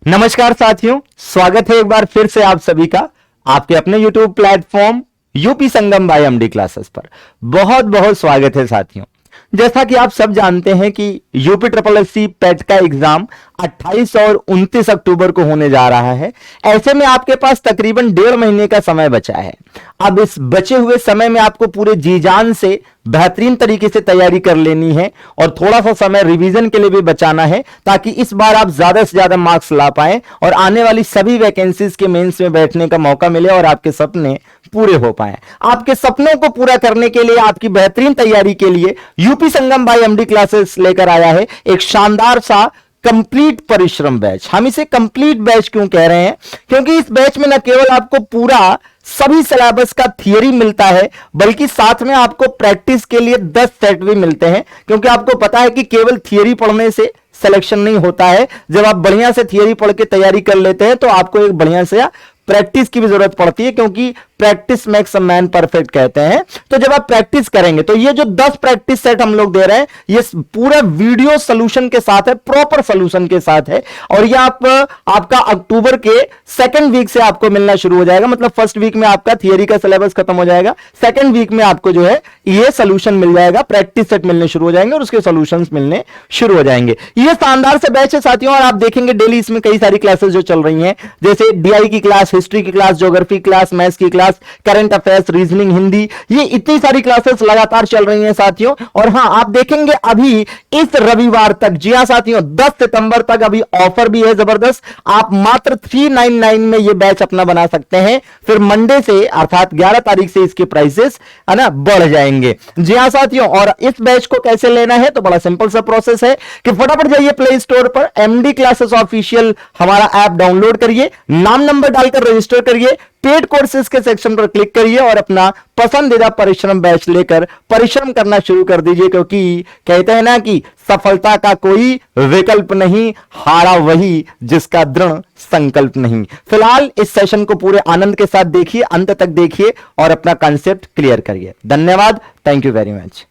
नमस्कार साथियों, स्वागत है एक बार फिर से आप सभी का आपके अपने YouTube प्लेटफॉर्म यूपी संगम बाय एमडी क्लासेस पर। बहुत बहुत स्वागत है साथियों। जैसा कि आप सब जानते हैं कि यूपी ट्रिपल एससी पेट का एग्जाम 28 और 29 अक्टूबर को होने जा रहा है। ऐसे में आपके पास तकरीबन 1.5 महीने का समय बचा है। अब इस बचे हुए समय में आपको पूरे जी जान से बेहतरीन तरीके से तैयारी कर लेनी है और थोड़ा सा समय रिवीजन के लिए भी बचाना है, ताकि इस बार आप ज्यादा से ज्यादा मार्क्स ला पाएं और आने वाली सभी वैकेंसीज के मेंस में बैठने का मौका मिले और आपके सपने पूरे हो पाए। आपके सपनों को पूरा करने के लिए, आपकी बेहतरीन तैयारी के लिए यूपी संगम बाय एमडी क्लासेस लेकर आया है एक शानदार सा कंप्लीट परिश्रम बैच। हम इसे कंप्लीट बैच क्यों कह रहे हैं? क्योंकि इस बैच में न केवल आपको पूरा सभी सिलेबस का थियरी मिलता है, बल्कि साथ में आपको प्रैक्टिस के लिए 10 सेट भी मिलते हैं। क्योंकि आपको पता है कि केवल थियरी पढ़ने से सिलेक्शन नहीं होता है। जब आप बढ़िया से थियरी पढ़ के तैयारी कर लेते हैं तो आपको एक बढ़िया से प्रैक्टिस की भी जरूरत पड़ती है, क्योंकि practice makes a man perfect कहते हैं। तो जब आप प्रैक्टिस करेंगे तो ये जो 10 प्रैक्टिस सेट हम लोग दे रहे हैं, ये पूरा वीडियो सोल्यूशन के साथ है, प्रॉपर सोल्यूशन के साथ है। और ये आपका अक्टूबर के सेकंड वीक से आपको मिलना शुरू हो जाएगा। मतलब फर्स्ट वीक में आपका थियरी का सिलेबस खत्म हो जाएगा, सेकंड वीक में आपको जो है ये सोल्यूशन मिल जाएगा, प्रैक्टिस सेट मिलने शुरू हो जाएंगे और उसके सोल्यूशन मिलने शुरू हो जाएंगे। ये शानदार से बैच है साथियों, और आप देखेंगे डेली इसमें कई सारी क्लासेस जो चल रही हैं, जैसे डीआई की क्लास, हिस्ट्री की क्लास, ज्योग्राफी क्लास, मैथ्स की class, current affairs, reasoning, Hindi, ये इतनी सारी क्लासेस लगातार चल रही हैं साथियों। और हां, आप देखेंगे अभी इस रविवार तक, जी हां साथियों, 10 सितंबर तक अभी ऑफर भी है जबरदस्त। आप मात्र 399 में ये बैच अपना बना सकते हैं। फिर मंडे से अर्थात 11 तारीख से इसके प्राइसेस है ना बढ़ जाएंगे। जी हां साथियों, और इस बैच को कैसे लेना है तो बड़ा सिंपल सा प्रोसेस है कि फटाफट जाइए प्ले स्टोर पर, एमडी क्लासेस ऑफिशियल हमारा ऐप डाउनलोड करिए, नाम नंबर डालकर रजिस्टर करिए, पेड कोर्सेज के सेक्शन पर क्लिक करिए और अपना पसंदीदा परिश्रम बैच लेकर परिश्रम करना शुरू कर दीजिए। क्योंकि कहते हैं ना कि सफलता का कोई विकल्प नहीं, हारा वही जिसका दृढ़ संकल्प नहीं। फिलहाल इस सेशन को पूरे आनंद के साथ देखिए, अंत तक देखिए और अपना कॉन्सेप्ट क्लियर करिए। धन्यवाद, thank you very much.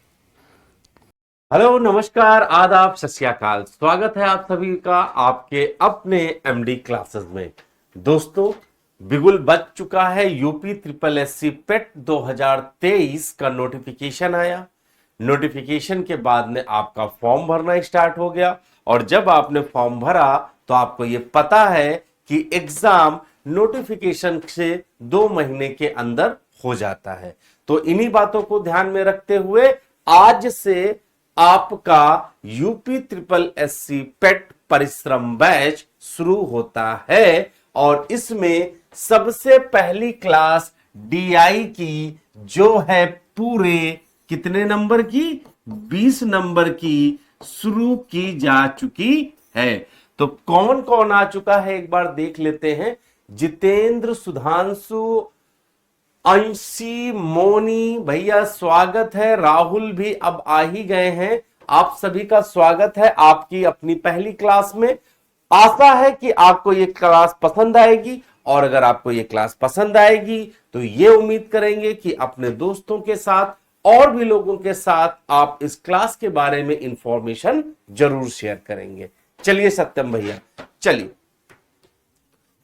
Hello, नमस्कार, आदाब, सत श्री अकाल। स्वागत है आप सभी का आपके अपने एमडी क्लासेस में। दोस्तों, बिगुल बज चुका है, यूपी ट्रिपल एससी पेट 2023 का नोटिफिकेशन आया। नोटिफिकेशन के बाद में आपका फॉर्म भरना स्टार्ट हो गया, और जब आपने फॉर्म भरा तो आपको ये पता है कि एग्जाम नोटिफिकेशन से 2 महीने के अंदर हो जाता है। तो इन्हीं बातों को ध्यान में रखते हुए आज से आपका यूपी ट्रिपल एससी पेट परिश्रम बैच शुरू होता है। और इसमें सबसे पहली क्लास डीआई की, जो है पूरे कितने नंबर की, 20 नंबर की शुरू की जा चुकी है। तो कौन कौन आ चुका है एक बार देख लेते हैं। जितेंद्र, सुधांशु, अंशी, मोनी भैया स्वागत है। राहुल भी अब आ ही गए हैं। आप सभी का स्वागत है आपकी अपनी पहली क्लास में। आशा है कि आपको ये क्लास पसंद आएगी, और अगर आपको ये क्लास पसंद आएगी तो ये उम्मीद करेंगे कि अपने दोस्तों के साथ और भी लोगों के साथ आप इस क्लास के बारे में इंफॉर्मेशन जरूर शेयर करेंगे। चलिए सत्यम भैया, चलिए।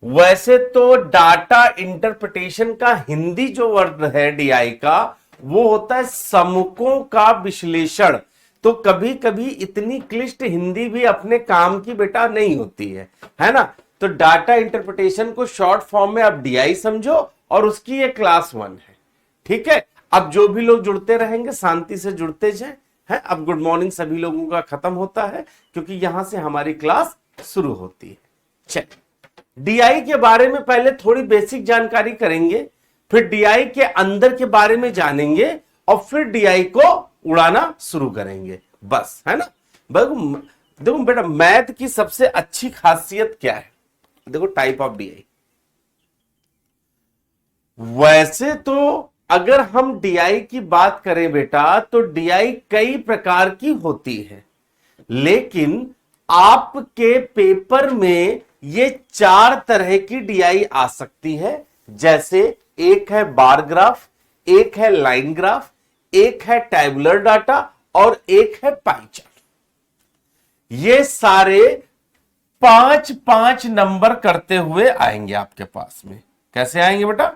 वैसे तो डाटा इंटरप्रिटेशन का हिंदी जो वर्ड है डीआई का, वो होता है समकों का विश्लेषण। तो कभी कभी इतनी क्लिष्ट हिंदी भी अपने काम की बेटा नहीं होती है ना। तो डाटा इंटरप्रिटेशन को शॉर्ट फॉर्म में आप डीआई समझो, और उसकी ये क्लास 1 है। ठीक है, अब जो भी लोग जुड़ते रहेंगे शांति से जुड़ते जाए। है, अब गुड मॉर्निंग सभी लोगों का खत्म होता है, क्योंकि यहां से हमारी क्लास शुरू होती है। चलिए, डीआई के बारे में पहले थोड़ी बेसिक जानकारी करेंगे, फिर डीआई के अंदर के बारे में जानेंगे, और फिर डीआई को उड़ाना शुरू करेंगे, बस, है ना। देखो बेटा, मैथ की सबसे अच्छी खासियत क्या है? देखो, टाइप ऑफ डीआई। वैसे तो अगर हम डीआई की बात करें बेटा, तो डीआई कई प्रकार की होती है, लेकिन आपके पेपर में ये 4 तरह की डीआई आ सकती है। जैसे एक है बार ग्राफ, एक है लाइन ग्राफ, एक है टैबुलर डाटा, और एक है पाई चार्ट। ये सारे पांच पांच नंबर करते हुए आएंगे आपके पास में। कैसे आएंगे बेटा?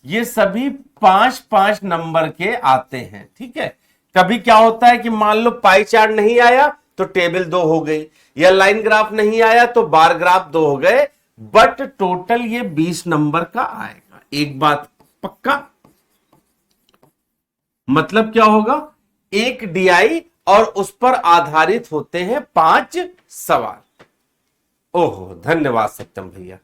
ये सभी पांच पांच नंबर के आते हैं। ठीक है, कभी क्या होता है कि मान लो पाई चार्ट नहीं आया तो टेबल 2 हो गई, या लाइन ग्राफ नहीं आया तो बार ग्राफ 2 हो गए, बट टोटल ये 20 नंबर का आएगा। एक बात पक्का, मतलब क्या होगा, एक डीआई और उस पर आधारित होते हैं 5 सवाल। ओहो, धन्यवाद सत्यम भैया,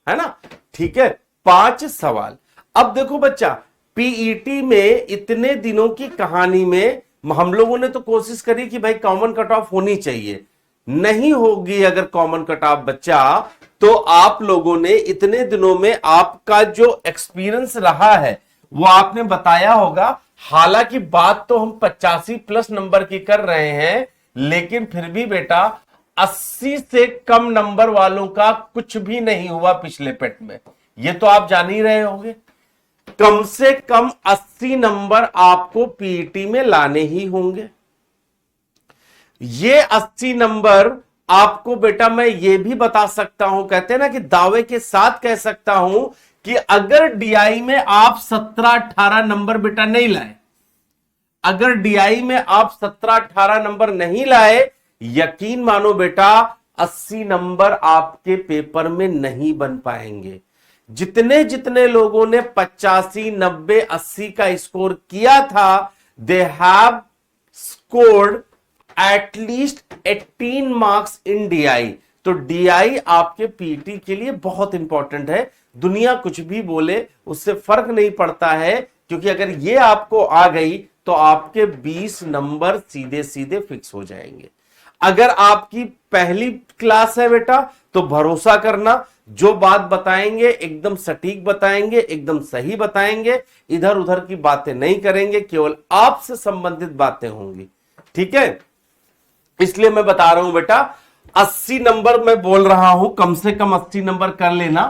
है ना? ठीक है, 5 सवाल। अब देखो बच्चा, पीईटी में इतने दिनों की कहानी में हम लोगों ने तो कोशिश करी कि भाई कॉमन कट ऑफ होनी चाहिए, नहीं होगी अगर कॉमन कट ऑफ बच्चा, तो आप लोगों ने इतने दिनों में आपका जो एक्सपीरियंस रहा है वो आपने बताया होगा। हालांकि बात तो हम 85 प्लस नंबर की कर रहे हैं, लेकिन फिर भी बेटा 80 से कम नंबर वालों का कुछ भी नहीं हुआ पिछले पेट में, ये तो आप जान ही रहे होंगे। कम से कम 80 नंबर आपको पीईटी में लाने ही होंगे। ये 80 नंबर आपको बेटा मैं ये भी बता सकता हूं, कहते हैं ना कि दावे के साथ कह सकता हूं कि अगर डीआई में आप 17-18 नंबर बेटा नहीं लाए, अगर डीआई में आप 17-18 नंबर नहीं लाए, यकीन मानो बेटा 80 नंबर आपके पेपर में नहीं बन पाएंगे। जितने जितने लोगों ने 85, 90, 80 का स्कोर किया था, they have scored at least 18 marks in DI. तो डीआई आपके पीटी के लिए बहुत इंपॉर्टेंट है। दुनिया कुछ भी बोले उससे फर्क नहीं पड़ता है, क्योंकि अगर ये आपको आ गई तो आपके 20 नंबर सीधे सीधे फिक्स हो जाएंगे। अगर आपकी पहली क्लास है बेटा तो भरोसा करना, जो बात बताएंगे एकदम सटीक बताएंगे, एकदम सही बताएंगे, इधर उधर की बातें नहीं करेंगे, केवल आपसे संबंधित बातें होंगी। ठीक है, इसलिए मैं बता रहा हूं बेटा 80 नंबर मैं बोल रहा हूं, कम से कम 80 नंबर कर लेना,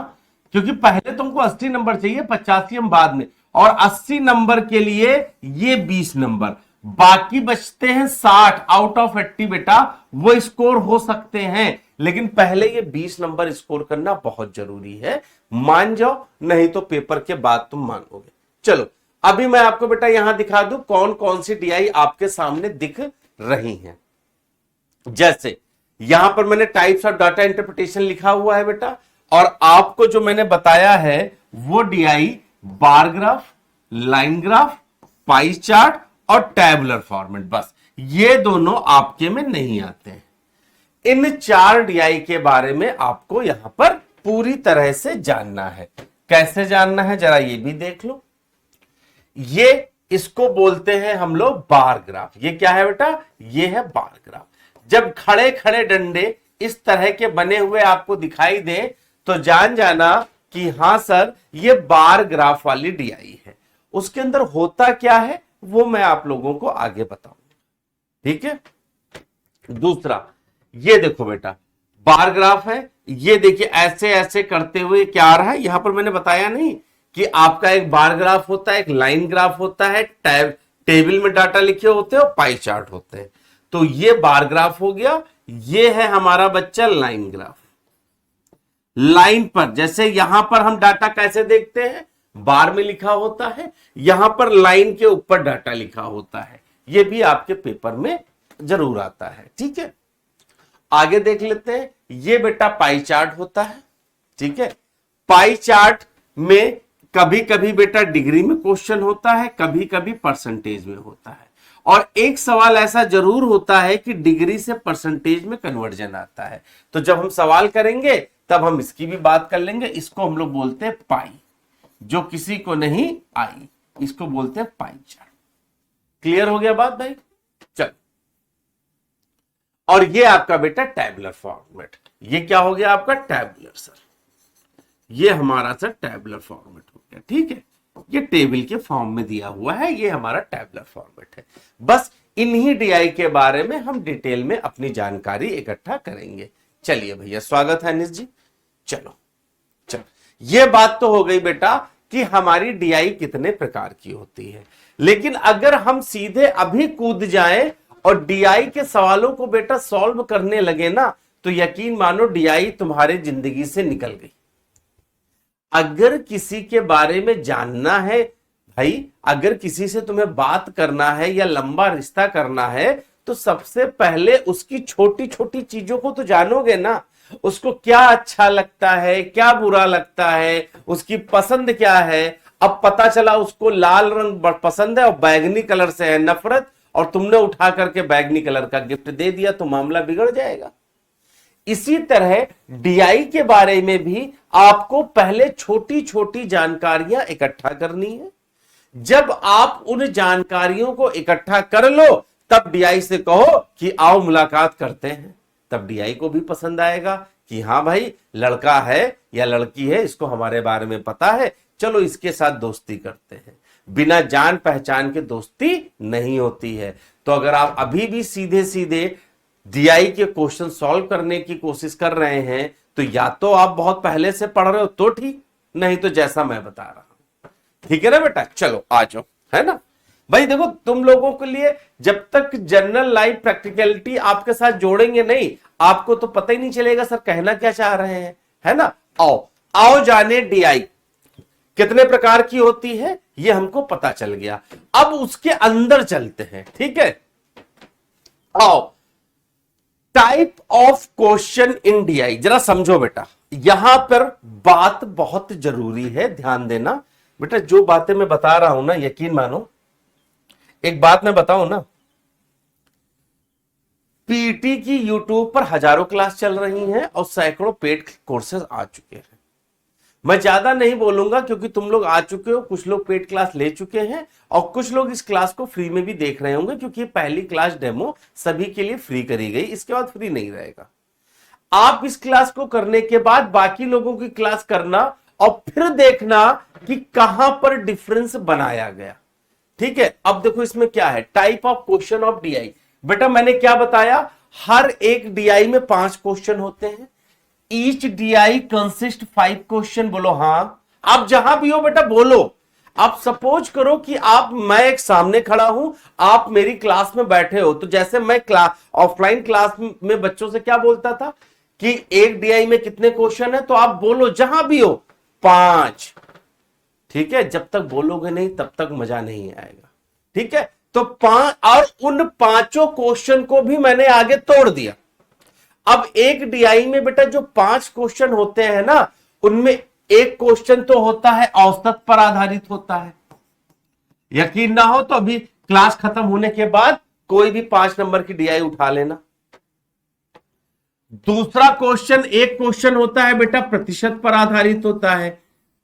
क्योंकि पहले तुमको 80 नंबर चाहिए, 85 हम बाद में, और 80 नंबर के लिए ये 20 नंबर, बाकी बचते हैं 60 आउट ऑफ 80 बेटा, वो स्कोर हो सकते हैं, लेकिन पहले ये 20 नंबर स्कोर करना बहुत जरूरी है। मान जाओ, नहीं तो पेपर के बाद तुम मानोगे। चलो अभी मैं आपको बेटा यहां दिखा दूं कौन कौन सी डीआई आपके सामने दिख रही हैं। जैसे यहां पर मैंने टाइप्स ऑफ डाटा इंटरप्रिटेशन लिखा हुआ है बेटा, और आपको जो मैंने बताया है वो DI bar graph, line graph, pie chart और टैबुलर फॉर्मेट, बस ये दोनों आपके में नहीं आते हैं। इन 4 डीआई के बारे में आपको यहां पर पूरी तरह से जानना है। कैसे जानना है जरा ये भी देख लो। ये इसको बोलते हैं हम लोग बार ग्राफ। ये क्या है बेटा? ये है बार ग्राफ। जब खड़े खड़े डंडे इस तरह के बने हुए आपको दिखाई दे तो जान जाना कि हां सर ये बार ग्राफ वाली डीआई है। उसके अंदर होता क्या है वो मैं आप लोगों को आगे बताऊंगा। ठीक है, दूसरा ये देखो बेटा बार ग्राफ है, ये देखिए ऐसे ऐसे करते हुए क्या आ रहा है, यहां पर मैंने बताया नहीं कि आपका एक बार ग्राफ होता है, एक लाइन ग्राफ होता है, टेबल में डाटा लिखे होते हैं और पाई चार्ट होते हैं। तो ये बार ग्राफ हो गया, ये है हमारा बच्चा लाइन ग्राफ। लाइन पर जैसे यहां पर हम डाटा कैसे देखते हैं, बार में लिखा होता है, यहां पर लाइन के ऊपर डाटा लिखा होता है। ये भी आपके पेपर में जरूर आता है। ठीक है, आगे देख लेते हैं। ये बेटा पाई चार्ट होता है। ठीक है, पाई चार्ट में कभी कभी बेटा डिग्री में क्वेश्चन होता है, कभी कभी परसेंटेज में होता है, और एक सवाल ऐसा जरूर होता है कि डिग्री से परसेंटेज में कन्वर्जन आता है। तो जब हम सवाल करेंगे तब हम इसकी भी बात कर लेंगे। इसको हम लोग बोलते हैं पाई, जो किसी को नहीं आई इसको बोलते हैं पाई चार्ट। क्लियर हो गया बात भाई? चल, और ये आपका बेटा टैबुलर फॉर्मेट। ये क्या हो गया आपका? Tabular sir. ये हमारा सर टैबुलर फॉर्मेट हो गया। ठीक है, ये टेबल के फॉर्म में दिया हुआ है, ये हमारा टैबुलर फॉर्मेट है। बस इन्हीं डीआई के बारे में हम डिटेल में अपनी जानकारी इकट्ठा करेंगे। चलिए भैया, स्वागत है अनिश जी। चलो चलो, ये बात तो हो गई बेटा कि हमारी डीआई कितने प्रकार की होती है। लेकिन अगर हम सीधे अभी कूद जाएं और डीआई के सवालों को बेटा सॉल्व करने लगे ना, तो यकीन मानो डीआई तुम्हारे जिंदगी से निकल गई। अगर किसी के बारे में जानना है भाई, अगर किसी से तुम्हें बात करना है या लंबा रिश्ता करना है, तो सबसे पहले उसकी छोटी छोटी चीजों को तो जानोगे ना। उसको क्या अच्छा लगता है, क्या बुरा लगता है, उसकी पसंद क्या है। अब पता चला उसको लाल रंग पसंद है और बैगनी कलर से है नफरत, और तुमने उठा करके बैगनी कलर का गिफ्ट दे दिया, तो मामला बिगड़ जाएगा। इसी तरह डीआई के बारे में भी आपको पहले छोटी छोटी जानकारियां इकट्ठा करनी है। जब आप उन जानकारियों को इकट्ठा कर लो, तब डीआई से कहो कि आओ मुलाकात करते हैं। तब डीआई को भी पसंद आएगा कि हां भाई, लड़का है या लड़की है, इसको हमारे बारे में पता है, चलो इसके साथ दोस्ती करते हैं। बिना जान पहचान के दोस्ती नहीं होती है। तो अगर आप अभी भी सीधे सीधे डीआई के क्वेश्चन सॉल्व करने की कोशिश कर रहे हैं, तो या तो आप बहुत पहले से पढ़ रहे हो तो ठीक, नहीं तो जैसा मैं बता रहा हूं। ठीक है ना बेटा, चलो आ जाओ, है ना भाई। देखो, तुम लोगों के लिए जब तक जनरल लाइफ प्रैक्टिकलिटी आपके साथ जोड़ेंगे नहीं, आपको तो पता ही नहीं चलेगा सर कहना क्या चाह रहे हैं, है ना। आओ आओ जाने डीआई कितने प्रकार की होती है, ये हमको पता चल गया। अब उसके अंदर चलते हैं, ठीक है। आओ, type of question in DI जरा समझो बेटा। यहां पर बात बहुत जरूरी है, ध्यान देना बेटा। जो बातें मैं बता रहा हूं ना, यकीन मानो, एक बात मैं बताऊं ना, पीटी की यूट्यूब पर हजारों क्लास चल रही हैं और सैकड़ों पेड कोर्सेज आ चुके हैं। मैं ज्यादा नहीं बोलूंगा क्योंकि तुम लोग आ चुके हो, कुछ लोग पेड क्लास ले चुके हैं और कुछ लोग इस क्लास को फ्री में भी देख रहे होंगे, क्योंकि पहली क्लास डेमो सभी के लिए फ्री करी गई, इसके बाद फ्री नहीं रहेगा। आप इस क्लास को करने के बाद बाकी लोगों की क्लास करना और फिर देखना कि कहां पर डिफरेंस बनाया गया। ठीक है, अब देखो इसमें क्या है, type of question of DI. बेटा मैंने क्या बताया, हर एक डीआई में 5 क्वेश्चन होते हैं। Each DI consist 5 question. बोलो हाँ, आप जहां भी हो बेटा बोलो। आप सपोज करो कि मैं एक सामने खड़ा हूं, आप मेरी क्लास में बैठे हो, तो जैसे मैं ऑफलाइन क्लास में बच्चों से क्या बोलता था कि एक डीआई में कितने क्वेश्चन है, तो आप बोलो जहां भी हो 5। ठीक है, जब तक बोलोगे नहीं तब तक मजा नहीं आएगा। ठीक है, तो 5, और उन 5 क्वेश्चन को भी मैंने आगे तोड़ दिया। अब एक डीआई में बेटा जो 5 क्वेश्चन होते हैं ना, उनमें एक क्वेश्चन तो होता है औसत पर आधारित होता है। यकीन ना हो तो अभी क्लास खत्म होने के बाद कोई भी 5 नंबर की डीआई उठा लेना। दूसरा क्वेश्चन, एक क्वेश्चन होता है बेटा प्रतिशत पर आधारित होता है,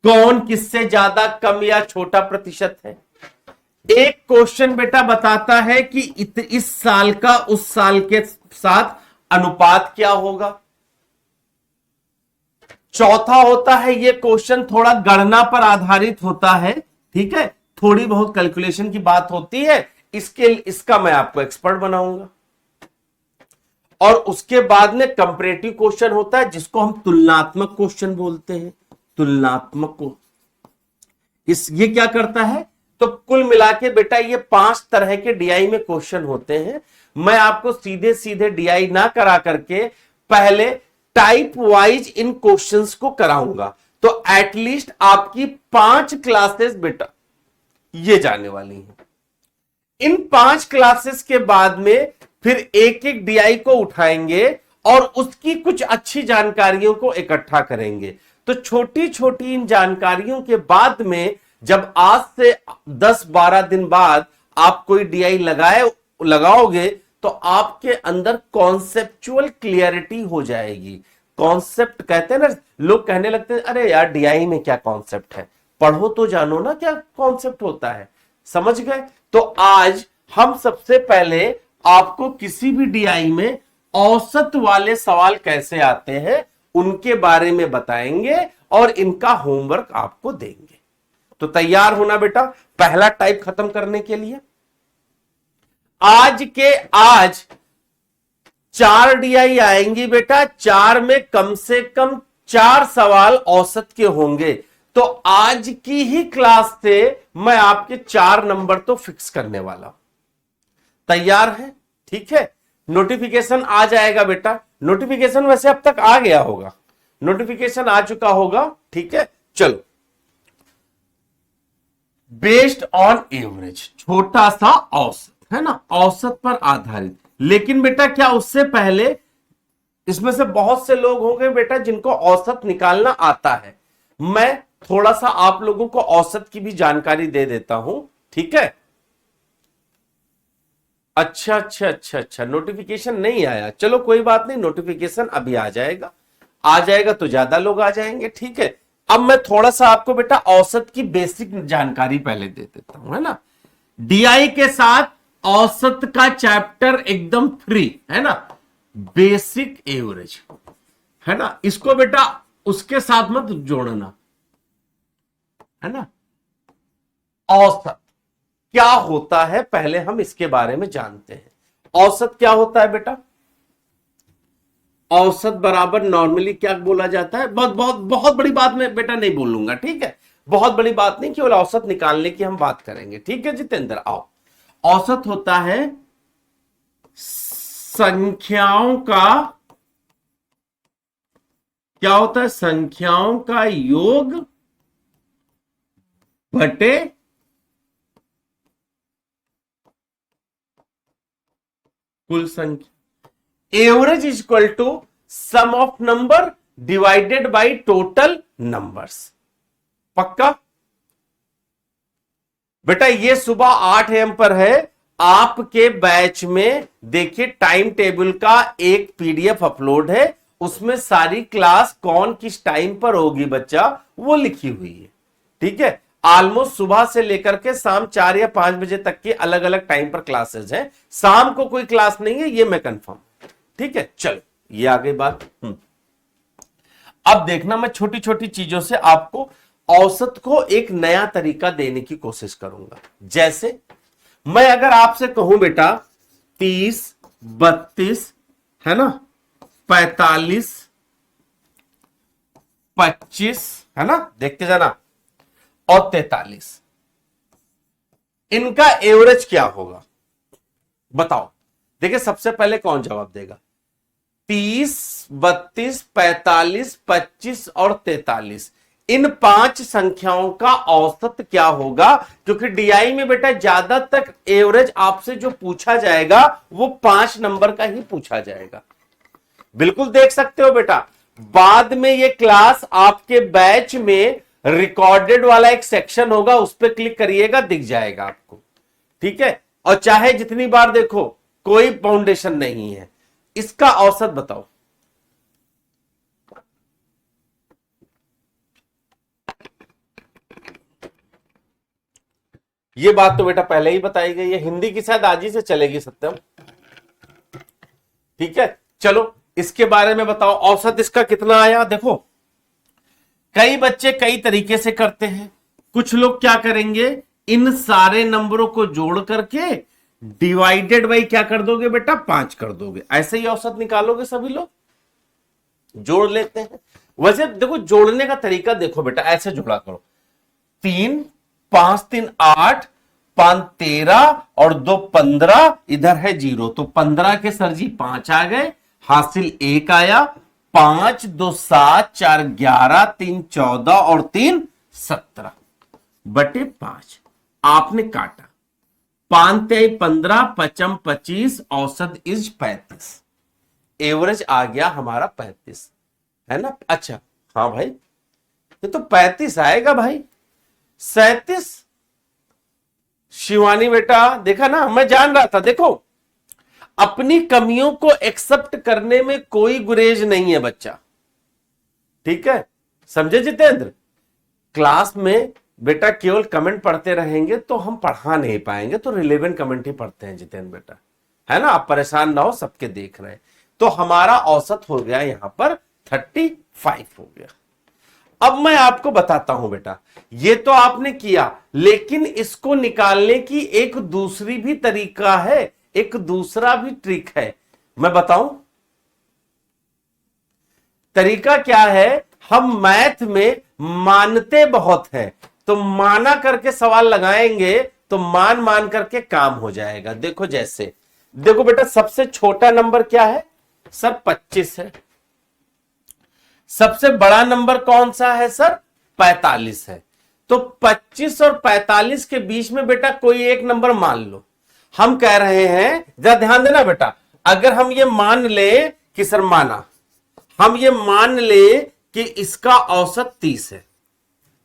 कौन किससे ज्यादा कम या छोटा प्रतिशत है। एक क्वेश्चन बेटा बताता है कि इस साल का उस साल के साथ अनुपात क्या होगा। चौथा होता है ये क्वेश्चन थोड़ा गणना पर आधारित होता है। ठीक है, थोड़ी बहुत कैलकुलेशन की बात होती है, इसका मैं आपको एक्सपर्ट बनाऊंगा। और उसके बाद में कंपैरेटिव क्वेश्चन होता है, जिसको हम तुलनात्मक क्वेश्चन बोलते हैं। तुलनात्मक को ये क्या करता है, तो कुल मिला के बेटा ये 5 तरह के डीआई में क्वेश्चन होते हैं। मैं आपको सीधे सीधे डीआई ना करा करके पहले टाइप वाइज इन क्वेश्चंस को कराऊंगा, तो एटलीस्ट आपकी 5 क्लासेस बेटा ये जाने वाली हैं। इन 5 क्लासेस के बाद में फिर एक एक डीआई को उठाएंगे और उसकी कुछ अच्छी जानकारियों को इकट्ठा करेंगे। तो छोटी छोटी इन जानकारियों के बाद में जब आज से 10-12 दिन बाद आप कोई डीआई लगाओगे, तो आपके अंदर कॉन्सेप्चुअल क्लियरिटी हो जाएगी। कॉन्सेप्ट कहते हैं ना, लोग कहने लगते हैं अरे यार डीआई में क्या कॉन्सेप्ट है, पढ़ो तो जानो ना क्या कॉन्सेप्ट होता है। समझ गए? तो आज हम सबसे पहले आपको किसी भी डीआई में औसत वाले सवाल कैसे आते हैं उनके बारे में बताएंगे और इनका होमवर्क आपको देंगे। तो तैयार होना बेटा पहला टाइप खत्म करने के लिए। आज 4 डीआई आएंगी बेटा, 4 में कम से कम 4 सवाल औसत के होंगे। तो आज की ही क्लास से मैं आपके 4 नंबर तो फिक्स करने वाला हूं। तैयार है? ठीक है, नोटिफिकेशन आ जाएगा बेटा। नोटिफिकेशन वैसे अब तक आ गया होगा, नोटिफिकेशन आ चुका होगा। ठीक है, चलो, बेस्ड ऑन एवरेज, छोटा सा औसत है ना, औसत पर आधारित। लेकिन बेटा क्या उससे पहले इसमें से बहुत से लोग होंगे बेटा जिनको औसत निकालना आता है। मैं थोड़ा सा आप लोगों को औसत की भी जानकारी दे देता हूं। ठीक है, अच्छा अच्छा अच्छा अच्छा, नोटिफिकेशन नहीं आया, चलो कोई बात नहीं, नोटिफिकेशन अभी आ जाएगा, आ जाएगा तो ज्यादा लोग आ जाएंगे। ठीक है, अब मैं थोड़ा सा आपको बेटा औसत की बेसिक जानकारी पहले दे देता हूं, है ना। डीआई के साथ औसत का चैप्टर एकदम फ्री है ना, बेसिक एवरेज है ना, इसको बेटा उसके साथ मत जोड़ना, है ना। औसत क्या होता है पहले हम इसके बारे में जानते हैं। औसत क्या होता है बेटा, औसत बराबर नॉर्मली क्या बोला जाता है, बहुत बहुत बहुत बड़ी बात मैं बेटा नहीं बोलूंगा। ठीक है, बहुत बड़ी बात नहीं, केवल औसत निकालने की हम बात करेंगे। ठीक है जितेंद्र, आओ। औसत होता है संख्याओं का, क्या होता है, संख्याओं का योग बटे कुल संख्या। Average is equal to sum of number divided by total numbers. पक्का बेटा, ये सुबह 8 AM पर है आपके बैच में। देखिए टाइम टेबल का एक PDF अपलोड है, उसमें सारी क्लास कौन किस टाइम पर होगी बच्चा वो लिखी हुई है। ठीक है, ऑलमोस्ट सुबह से लेकर के शाम 4 या 5 बजे तक की अलग अलग टाइम पर क्लासेस हैं। शाम को कोई क्लास नहीं है, ये मैं कंफर्म। ठीक है, चलो ये आ गई बात। अब देखना, मैं छोटी छोटी चीजों से आपको औसत को एक नया तरीका देने की कोशिश करूंगा। जैसे मैं अगर आपसे कहूं बेटा 30, 32 है ना, 45, 25 है ना, देखते जाना, और 43, इनका एवरेज क्या होगा बताओ। देखिए सबसे पहले कौन जवाब देगा, 30, 32, 45, 25 और 43, इन 5 संख्याओं का औसत क्या होगा। क्योंकि डीआई में बेटा ज्यादा तक एवरेज आपसे जो पूछा जाएगा वो 5 नंबर का ही पूछा जाएगा। बिल्कुल देख सकते हो बेटा, बाद में ये क्लास आपके बैच में रिकॉर्डेड वाला एक सेक्शन होगा, उस पर क्लिक करिएगा, दिख जाएगा आपको। ठीक है, और चाहे जितनी बार देखो कोई फाउंडेशन नहीं है। इसका औसत बताओ। ये बात तो बेटा पहले ही बताई गई है, हिंदी की शायद आज ही से चलेगी सत्यम। ठीक है, चलो इसके बारे में बताओ, औसत इसका कितना आया। देखो कई बच्चे कई तरीके से करते हैं। कुछ लोग क्या करेंगे, इन सारे नंबरों को जोड़ करके डिवाइडेड बाई क्या कर दोगे बेटा, 5 कर दोगे, ऐसे ही औसत निकालोगे। सभी लोग जोड़ लेते हैं। वैसे देखो जोड़ने का तरीका देखो बेटा, ऐसे जोड़ा करो, 3, 5 3 8, 5 13 और 2 15, इधर है 0, तो 15 के सर जी 5 आ गए, हासिल 1 आया, 5 2 7 4 11, 3 14 और 3 17 बटे 5। आपने काटा, 5 3 15, 5 25, औसत इज 35, एवरेज आ गया हमारा 35, है ना। अच्छा हाँ भाई, ये तो 35 आएगा भाई। 37 शिवानी बेटा, देखा ना, मैं जान रहा था। देखो अपनी कमियों को एक्सेप्ट करने में कोई गुरेज नहीं है बच्चा। ठीक है, समझे जितेंद्र। क्लास में बेटा केवल कमेंट पढ़ते रहेंगे तो हम पढ़ा नहीं पाएंगे, तो रिलेवेंट कमेंट ही पढ़ते हैं जितेंद्र बेटा, है ना। आप परेशान ना हो, सबके देख रहे हैं। तो हमारा औसत हो गया यहां पर 35 हो गया। अब मैं आपको बताता हूं बेटा, ये तो आपने किया, लेकिन इसको निकालने की एक दूसरी भी तरीका है, एक दूसरा भी ट्रिक है। मैं बताऊं तरीका क्या है। हम मैथ में मानते बहुत हैं, तो माना करके सवाल लगाएंगे तो मान मान करके काम हो जाएगा। देखो जैसे देखो बेटा सबसे छोटा नंबर क्या है सर 25 है। सबसे बड़ा नंबर कौन सा है सर 45 है। तो 25 और 45 के बीच में बेटा कोई एक नंबर मान लो। हम कह रहे हैं, जरा ध्यान देना बेटा, अगर हम ये मान ले कि सर माना, हम ये मान ले कि इसका औसत 30 है,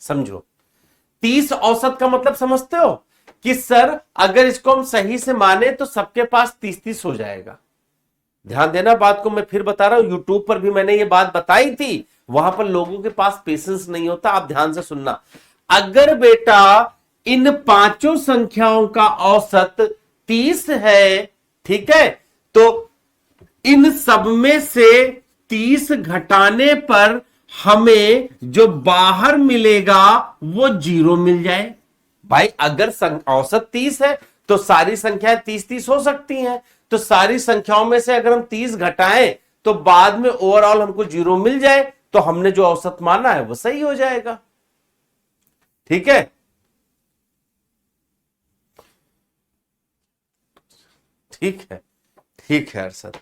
समझो 30 औसत का मतलब समझते हो कि सर अगर इसको हम सही से माने तो सबके पास 30-30 हो जाएगा। ध्यान देना बात को, मैं फिर बता रहा हूं, यूट्यूब पर भी मैंने ये बात बताई थी, वहां पर लोगों के पास पेशेंस नहीं होता। आप ध्यान से सुनना, अगर बेटा इन पांचों संख्याओं का औसत 30 है, ठीक है, तो इन सब में से 30 घटाने पर हमें जो बाहर मिलेगा वो 0 मिल जाए। भाई अगर औसत 30 है तो सारी संख्याएं 30-30 हो सकती हैं, तो सारी संख्याओं में से अगर हम 30 घटाएं तो बाद में ओवरऑल हमको 0 मिल जाए, तो हमने जो औसत माना है वो सही हो जाएगा। ठीक है, ठीक है, ठीक है अरशद,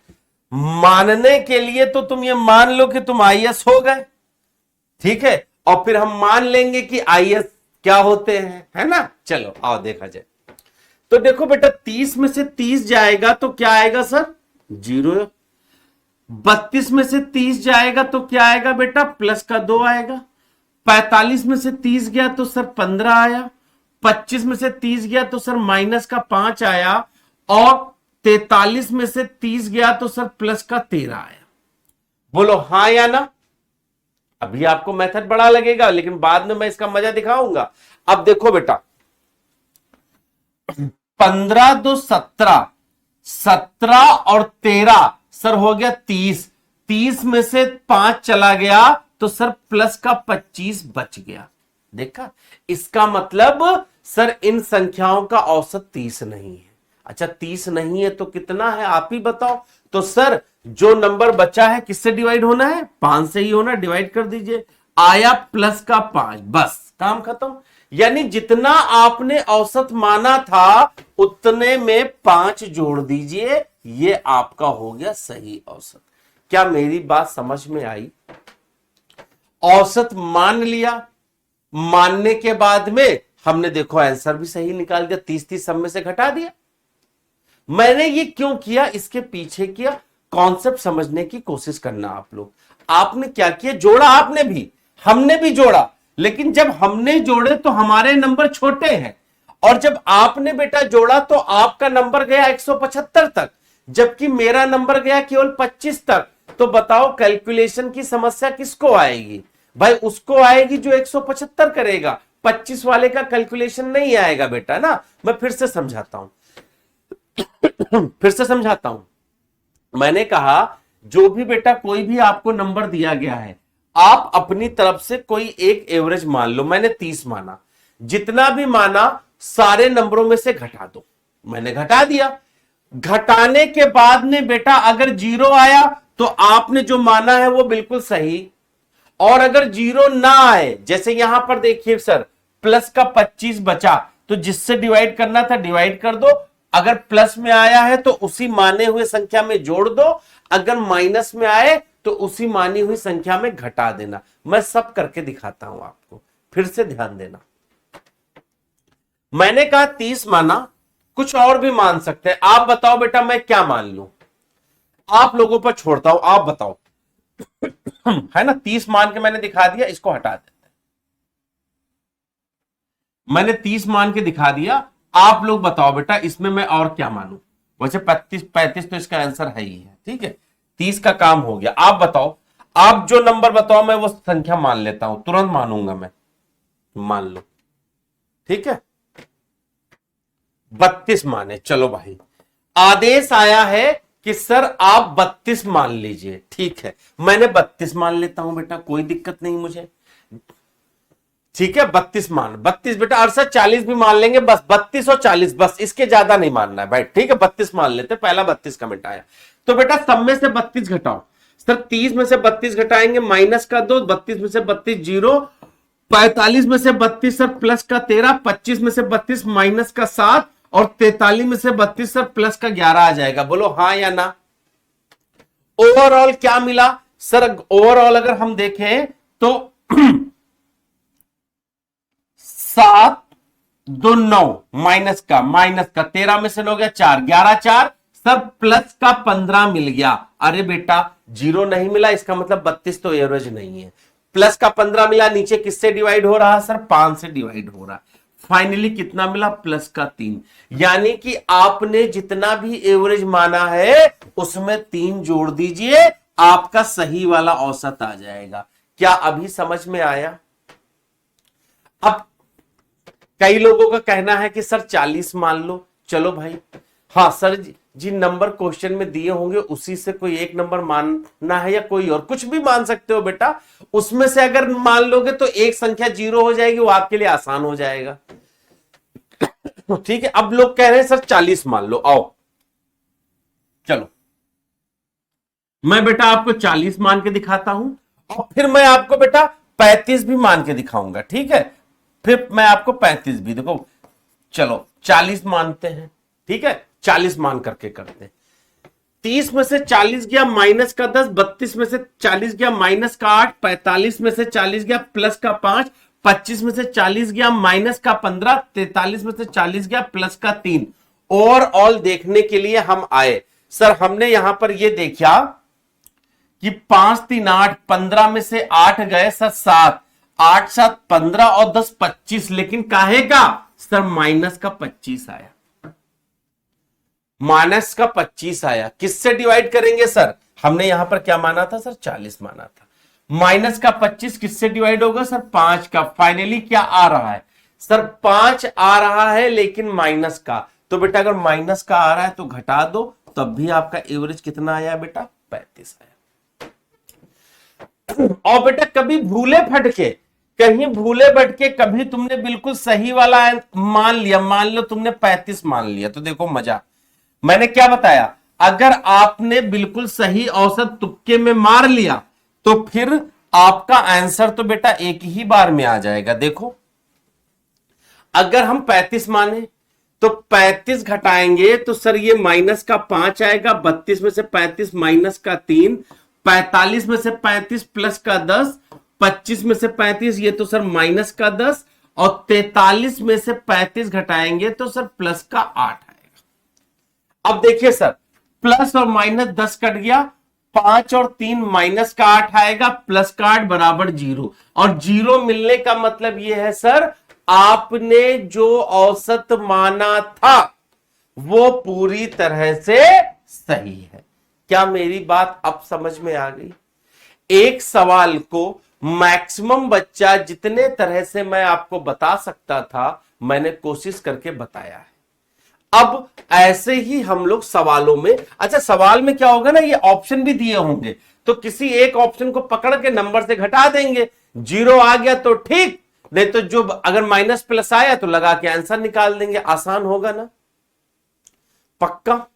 मानने के लिए तो तुम ये मान लो कि तुम आईएएस हो गए, ठीक है, और फिर हम मान लेंगे कि आईएएस क्या होते हैं, है ना। चलो आओ देखा जाए। तो देखो बेटा 30 में से 30 जाएगा तो क्या आएगा सर 0। 32 में से 30 जाएगा तो क्या आएगा बेटा प्लस का 2 आएगा। 45 में से 30 गया तो सर 15 आया। 25 में से 30 गया तो सर माइनस का 5 आया। और 43 में से 30 गया तो सर प्लस का 13 आया। बोलो हां या ना। अभी आपको मेथड बड़ा लगेगा लेकिन बाद में मैं इसका मजा दिखाऊंगा। अब देखो बेटा 15 2 17, 17 और 13 सर हो गया 30। 30 में से 5 चला गया तो सर प्लस का 25 बच गया। देखा, इसका मतलब सर इन संख्याओं का औसत 30 नहीं है। अच्छा 30 नहीं है तो कितना है आप ही बताओ। तो सर जो नंबर बचा है किससे डिवाइड होना है 5 से ही होना, डिवाइड कर दीजिए, आया प्लस का 5, बस काम खत्म। यानी जितना आपने औसत माना था उतने में 5 जोड़ दीजिए, ये आपका हो गया सही औसत। क्या मेरी बात समझ में आई। औसत मान लिया, मानने के बाद में हमने देखो आंसर भी सही निकाल दिया, 30-30 सब में से घटा दिया। मैंने ये क्यों किया, इसके पीछे किया कॉन्सेप्ट समझने की कोशिश करना आप लोग। आपने क्या किया, जोड़ा आपने भी, हमने भी जोड़ा, लेकिन जब हमने जोड़े तो हमारे नंबर छोटे हैं, और जब आपने बेटा जोड़ा तो आपका नंबर गया 175 तक, जबकि मेरा नंबर गया केवल 25 तक। तो बताओ कैलकुलेशन की समस्या किसको आएगी भाई, उसको आएगी जो 175 करेगा, 25 वाले का कैलकुलेशन नहीं आएगा बेटा ना। मैं फिर से समझाता हूं फिर से समझाता हूं। मैंने कहा जो भी बेटा कोई भी आपको नंबर दिया गया है, आप अपनी तरफ से कोई एक एवरेज मान लो। मैंने 30 माना, जितना भी माना सारे नंबरों में से घटा दो। मैंने घटा दिया, घटाने के बाद में बेटा अगर 0 आया तो आपने जो माना है वो बिल्कुल सही, और अगर 0 ना आए, जैसे यहां पर देखिए सर प्लस का 25 बचा, तो जिससे डिवाइड करना था डिवाइड कर दो, अगर प्लस में आया है तो उसी माने हुए संख्या में जोड़ दो, अगर माइनस में आए तो उसी मानी हुई संख्या में घटा देना। मैं सब करके दिखाता हूं आपको, फिर से ध्यान देना। मैंने कहा 30 माना, कुछ और भी मान सकते हैं। आप बताओ बेटा मैं क्या मान लूं, आप लोगों पर छोड़ता हूं, आप बताओ है ना। 30 मान के मैंने दिखा दिया, इसको हटा देते हैं। मैंने 30 मान के दिखा दिया, आप लोग बताओ बेटा इसमें मैं और क्या मानूं। वैसे 35 तो इसका आंसर है ही है, ठीक है। 30 का काम हो गया। आप बताओ, आप जो नंबर बताओ मैं वो संख्या मान लेता हूं, तुरंत मानूंगा मैं। मान लो, ठीक है 32 माने। चलो भाई आदेश आया है कि सर आप 32 मान लीजिए, ठीक है, मैंने 32 मान लेता हूं बेटा, कोई दिक्कत नहीं मुझे, ठीक है। 32 मान, 32 बेटा अरशद 40 भी मान लेंगे, बस 32 और 40 बस, इसके ज्यादा नहीं मानना है भाई, ठीक है। 32 मान लेते, पहला 32 कमेंट आया। तो बेटा सब में से 32 घटाओ। सर 30 में से 32 घटाएंगे, माइनस का 2, 32 में से 32 0, 45 में से 32 सर प्लस का 13, 25 में से 32 माइनस का 7, और 43 में से 32 सर प्लस का 11 आ जाएगा, बोलो हाँ या ना। ओवरऑल क्या मिला सर? ओवरऑल अगर हम देखें तो 7 2 9 माइनस का 13 में से 9 गया 4, 11 4 सर प्लस का 15 मिल गया। अरे बेटा जीरो नहीं मिला, इसका मतलब 32 तो एवरेज नहीं है। प्लस का 15 मिला, नीचे किससे डिवाइड हो रहा सर? 5 से डिवाइड हो रहा। फाइनली कितना मिला? प्लस का 3। यानी कि आपने जितना भी एवरेज माना है उसमें 3 जोड़ दीजिए, आपका सही वाला औसत आ जाएगा। क्या अभी समझ में आया? अब कई लोगों का कहना है कि सर 40 मान लो। चलो भाई, हाँ सर जिन नंबर क्वेश्चन में दिए होंगे उसी से कोई एक नंबर मानना है, या कोई और कुछ भी मान सकते हो बेटा। उसमें से अगर मान लोगे तो एक संख्या 0 हो जाएगी, वो आपके लिए आसान हो जाएगा। ठीक है, अब लोग कह रहे हैं सर 40 मान लो। आओ चलो, मैं बेटा आपको 40 मान के दिखाता हूं, और फिर मैं आपको बेटा 35 भी मान के दिखाऊंगा। ठीक है, फिर मैं आपको 35 भी, देखो चलो 40 मानते हैं। ठीक है, 40 मान करके करते हैं। 30 में से 40 गया माइनस का 10, 32 में से 40 गया माइनस का 8, 45 में से 40 गया प्लस का 5, 25 में से 40 गया माइनस का 15, 43 में से 40 गया प्लस का 3। ओवरऑल देखने के लिए हम आए। सर हमने यहां पर यह देखा कि 5 3 8, 15 में से 8 गए सर 7, 8 7 15 और 10 25, लेकिन काहे का सर? माइनस का 25 आया। माइनस का 25 आया, किससे डिवाइड करेंगे सर? हमने यहां पर क्या माना था सर? 40 माना था। माइनस का 25 किससे डिवाइड होगा सर? 5 का। फाइनली क्या आ रहा है सर? 5 आ रहा है, लेकिन माइनस का। तो बेटा अगर माइनस का आ रहा है तो घटा दो, तब भी आपका एवरेज कितना आया बेटा? 35 आया। और बेटा कभी भूले फटके, कहीं भूले भटके कभी तुमने बिल्कुल सही वाला मान लिया, मान लो तुमने 35 मान लिया, तो देखो मजा। मैंने क्या बताया? अगर आपने बिल्कुल सही औसत तुक्के में मार लिया तो फिर आपका आंसर तो बेटा एक ही बार में आ जाएगा। देखो अगर हम 35 माने तो 35 घटाएंगे तो सर ये माइनस का 5 आएगा, 32 में से 35 माइनस का 3, 45 में से 35 प्लस का 10, 25 में से 35 ये तो सर माइनस का 10, और 43 में से 35 घटाएंगे तो सर प्लस का 8 आएगा। अब देखिए सर, प्लस और माइनस 10 कट गया, 5 और 3 माइनस का 8 आएगा, प्लस का 8 बराबर 0। और 0 मिलने का मतलब यह है सर आपने जो औसत माना था वो पूरी तरह से सही है। क्या मेरी बात अब समझ में आ गई? एक सवाल को मैक्सिमम बच्चा जितने तरह से मैं आपको बता सकता था मैंने कोशिश करके बताया है। अब ऐसे ही हम लोग सवालों में, अच्छा सवाल में क्या होगा ना, ये ऑप्शन भी दिए होंगे, तो किसी एक ऑप्शन को पकड़ के नंबर से घटा देंगे। 0 आ गया तो ठीक, नहीं तो जो अगर माइनस प्लस आया तो लगा के आंसर निकाल देंगे। आसान होगा ना? पक्का?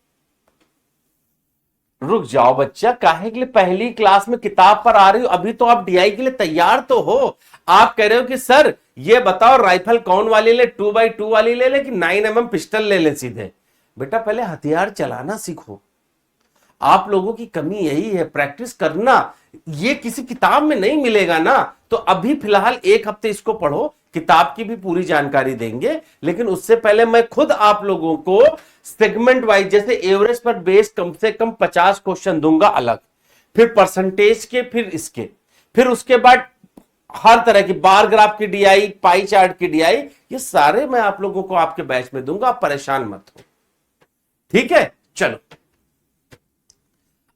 रुक जाओ बच्चा, काहे के लिए पहली क्लास में किताब पर आ रही हो? अभी तो आप डीआई के लिए तैयार तो हो। आप कह रहे हो कि सर ये बताओ राइफल कौन वाली ले, 2x2 वाली ले कि 9mm पिस्टल ले सीधे? बेटा पहले हथियार चलाना सीखो। आप लोगों की कमी यही है, प्रैक्टिस करना। ये किसी किताब में नहीं मिलेगा ना, तो अभी फिलहाल 1 हफ्ते इसको पढ़ो, किताब की भी पूरी जानकारी देंगे, लेकिन उससे पहले मैं खुद आप लोगों को सेगमेंट वाइज, जैसे एवरेज पर बेस कम से कम 50 क्वेश्चन दूंगा अलग, फिर परसेंटेज के, फिर इसके, फिर उसके बाद हर तरह की बार ग्राफ की डीआई, पाई चार्ट की डीआई, ये सारे मैं आप लोगों को आपके बैच में दूंगा, आप परेशान मत हो। ठीक है, चलो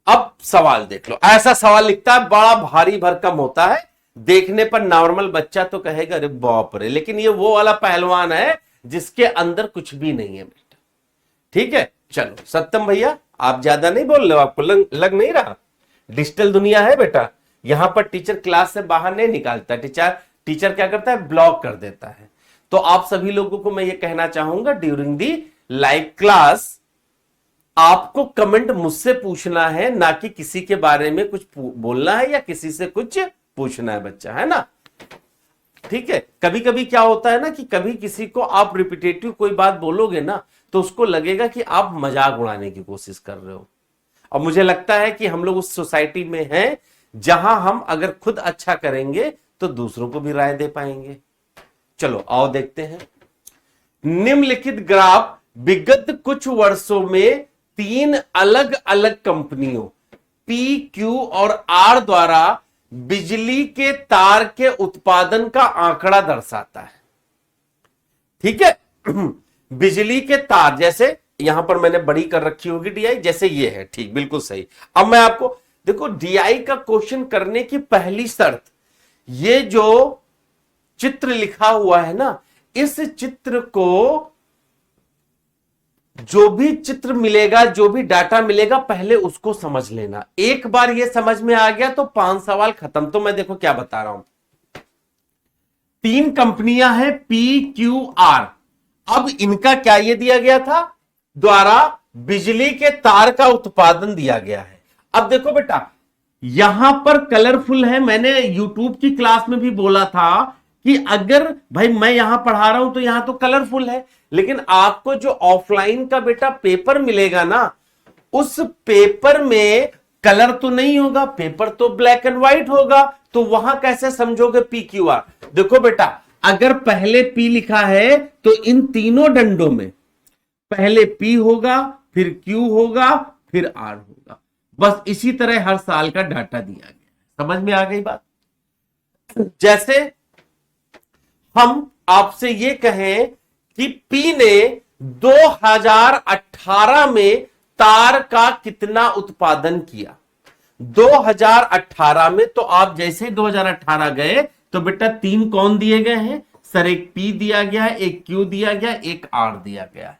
अब सवाल देख लो। ऐसा सवाल लिखता है, बड़ा भारी भरकम होता है, देखने पर नॉर्मल बच्चा तो कहेगा अरे बाप रे, लेकिन ये वो वाला पहलवान है जिसके अंदर कुछ भी नहीं है बेटा। ठीक है, चलो सत्यम भैया आप ज्यादा नहीं बोल रहे हो, आपको लग नहीं रहा? डिजिटल दुनिया है बेटा, यहां पर टीचर क्लास से बाहर नहीं निकालता, टीचर क्या करता है? ब्लॉक कर देता है। तो आप सभी लोगों को मैं ये कहना चाहूंगा, ड्यूरिंग दी लाइव क्लास आपको कमेंट मुझसे पूछना है, ना कि किसी के बारे में कुछ बोलना है या किसी से कुछ पूछना है बच्चा, है ना? ठीक है। कभी कभी क्या होता है ना कि कभी किसी को आप रिपीटेटिव कोई बात बोलोगे ना तो उसको लगेगा कि आप मजाक उड़ाने की कोशिश कर रहे हो। और मुझे लगता है कि हम लोग उस सोसाइटी में हैं जहां हम अगर खुद अच्छा करेंगे तो दूसरों को भी राय दे पाएंगे। चलो आओ देखते हैं। निम्नलिखित ग्राफ विगत कुछ वर्षों में 3 अलग अलग कंपनियों पी, क्यू और आर द्वारा बिजली के तार के उत्पादन का आंकड़ा दर्शाता है। ठीक है। बिजली के तार, जैसे यहां पर मैंने बड़ी कर रखी होगी डीआई, जैसे ये है, ठीक, बिल्कुल सही। अब मैं आपको देखो डीआई का क्वेश्चन करने की पहली शर्त, ये जो चित्र लिखा हुआ है ना, इस चित्र को, जो भी चित्र मिलेगा, जो भी डाटा मिलेगा, पहले उसको समझ लेना। एक बार ये समझ में आ गया तो 5 सवाल खत्म। तो मैं देखो क्या बता रहा हूं। 3 कंपनियां हैं पी, क्यू, आर। अब इनका क्या ये दिया गया था, द्वारा बिजली के तार का उत्पादन दिया गया है। अब देखो बेटा, यहां पर कलरफुल है। मैंने यूट्यूब की क्लास में भी बोला था कि अगर भाई मैं यहां पढ़ा रहा हूं तो यहां तो कलरफुल है, लेकिन आपको जो ऑफलाइन का बेटा पेपर मिलेगा ना, उस पेपर में कलर तो नहीं होगा, पेपर तो ब्लैक एंड व्हाइट होगा। तो वहां कैसे समझोगे पी, क्यू, आर? देखो बेटा, अगर पहले पी लिखा है तो इन तीनों डंडों में पहले पी होगा, फिर क्यू होगा, फिर आर होगा। बस इसी तरह हर साल का डाटा दिया गया। समझ में आ गई बात? जैसे हम आपसे ये कहें कि पी ने 2018 में तार का कितना उत्पादन किया, 2018 में, तो आप जैसे ही 2018 गए तो बेटा 3 कौन दिए गए हैं सर? एक पी दिया गया है, एक क्यू दिया गया, एक आर दिया गया है।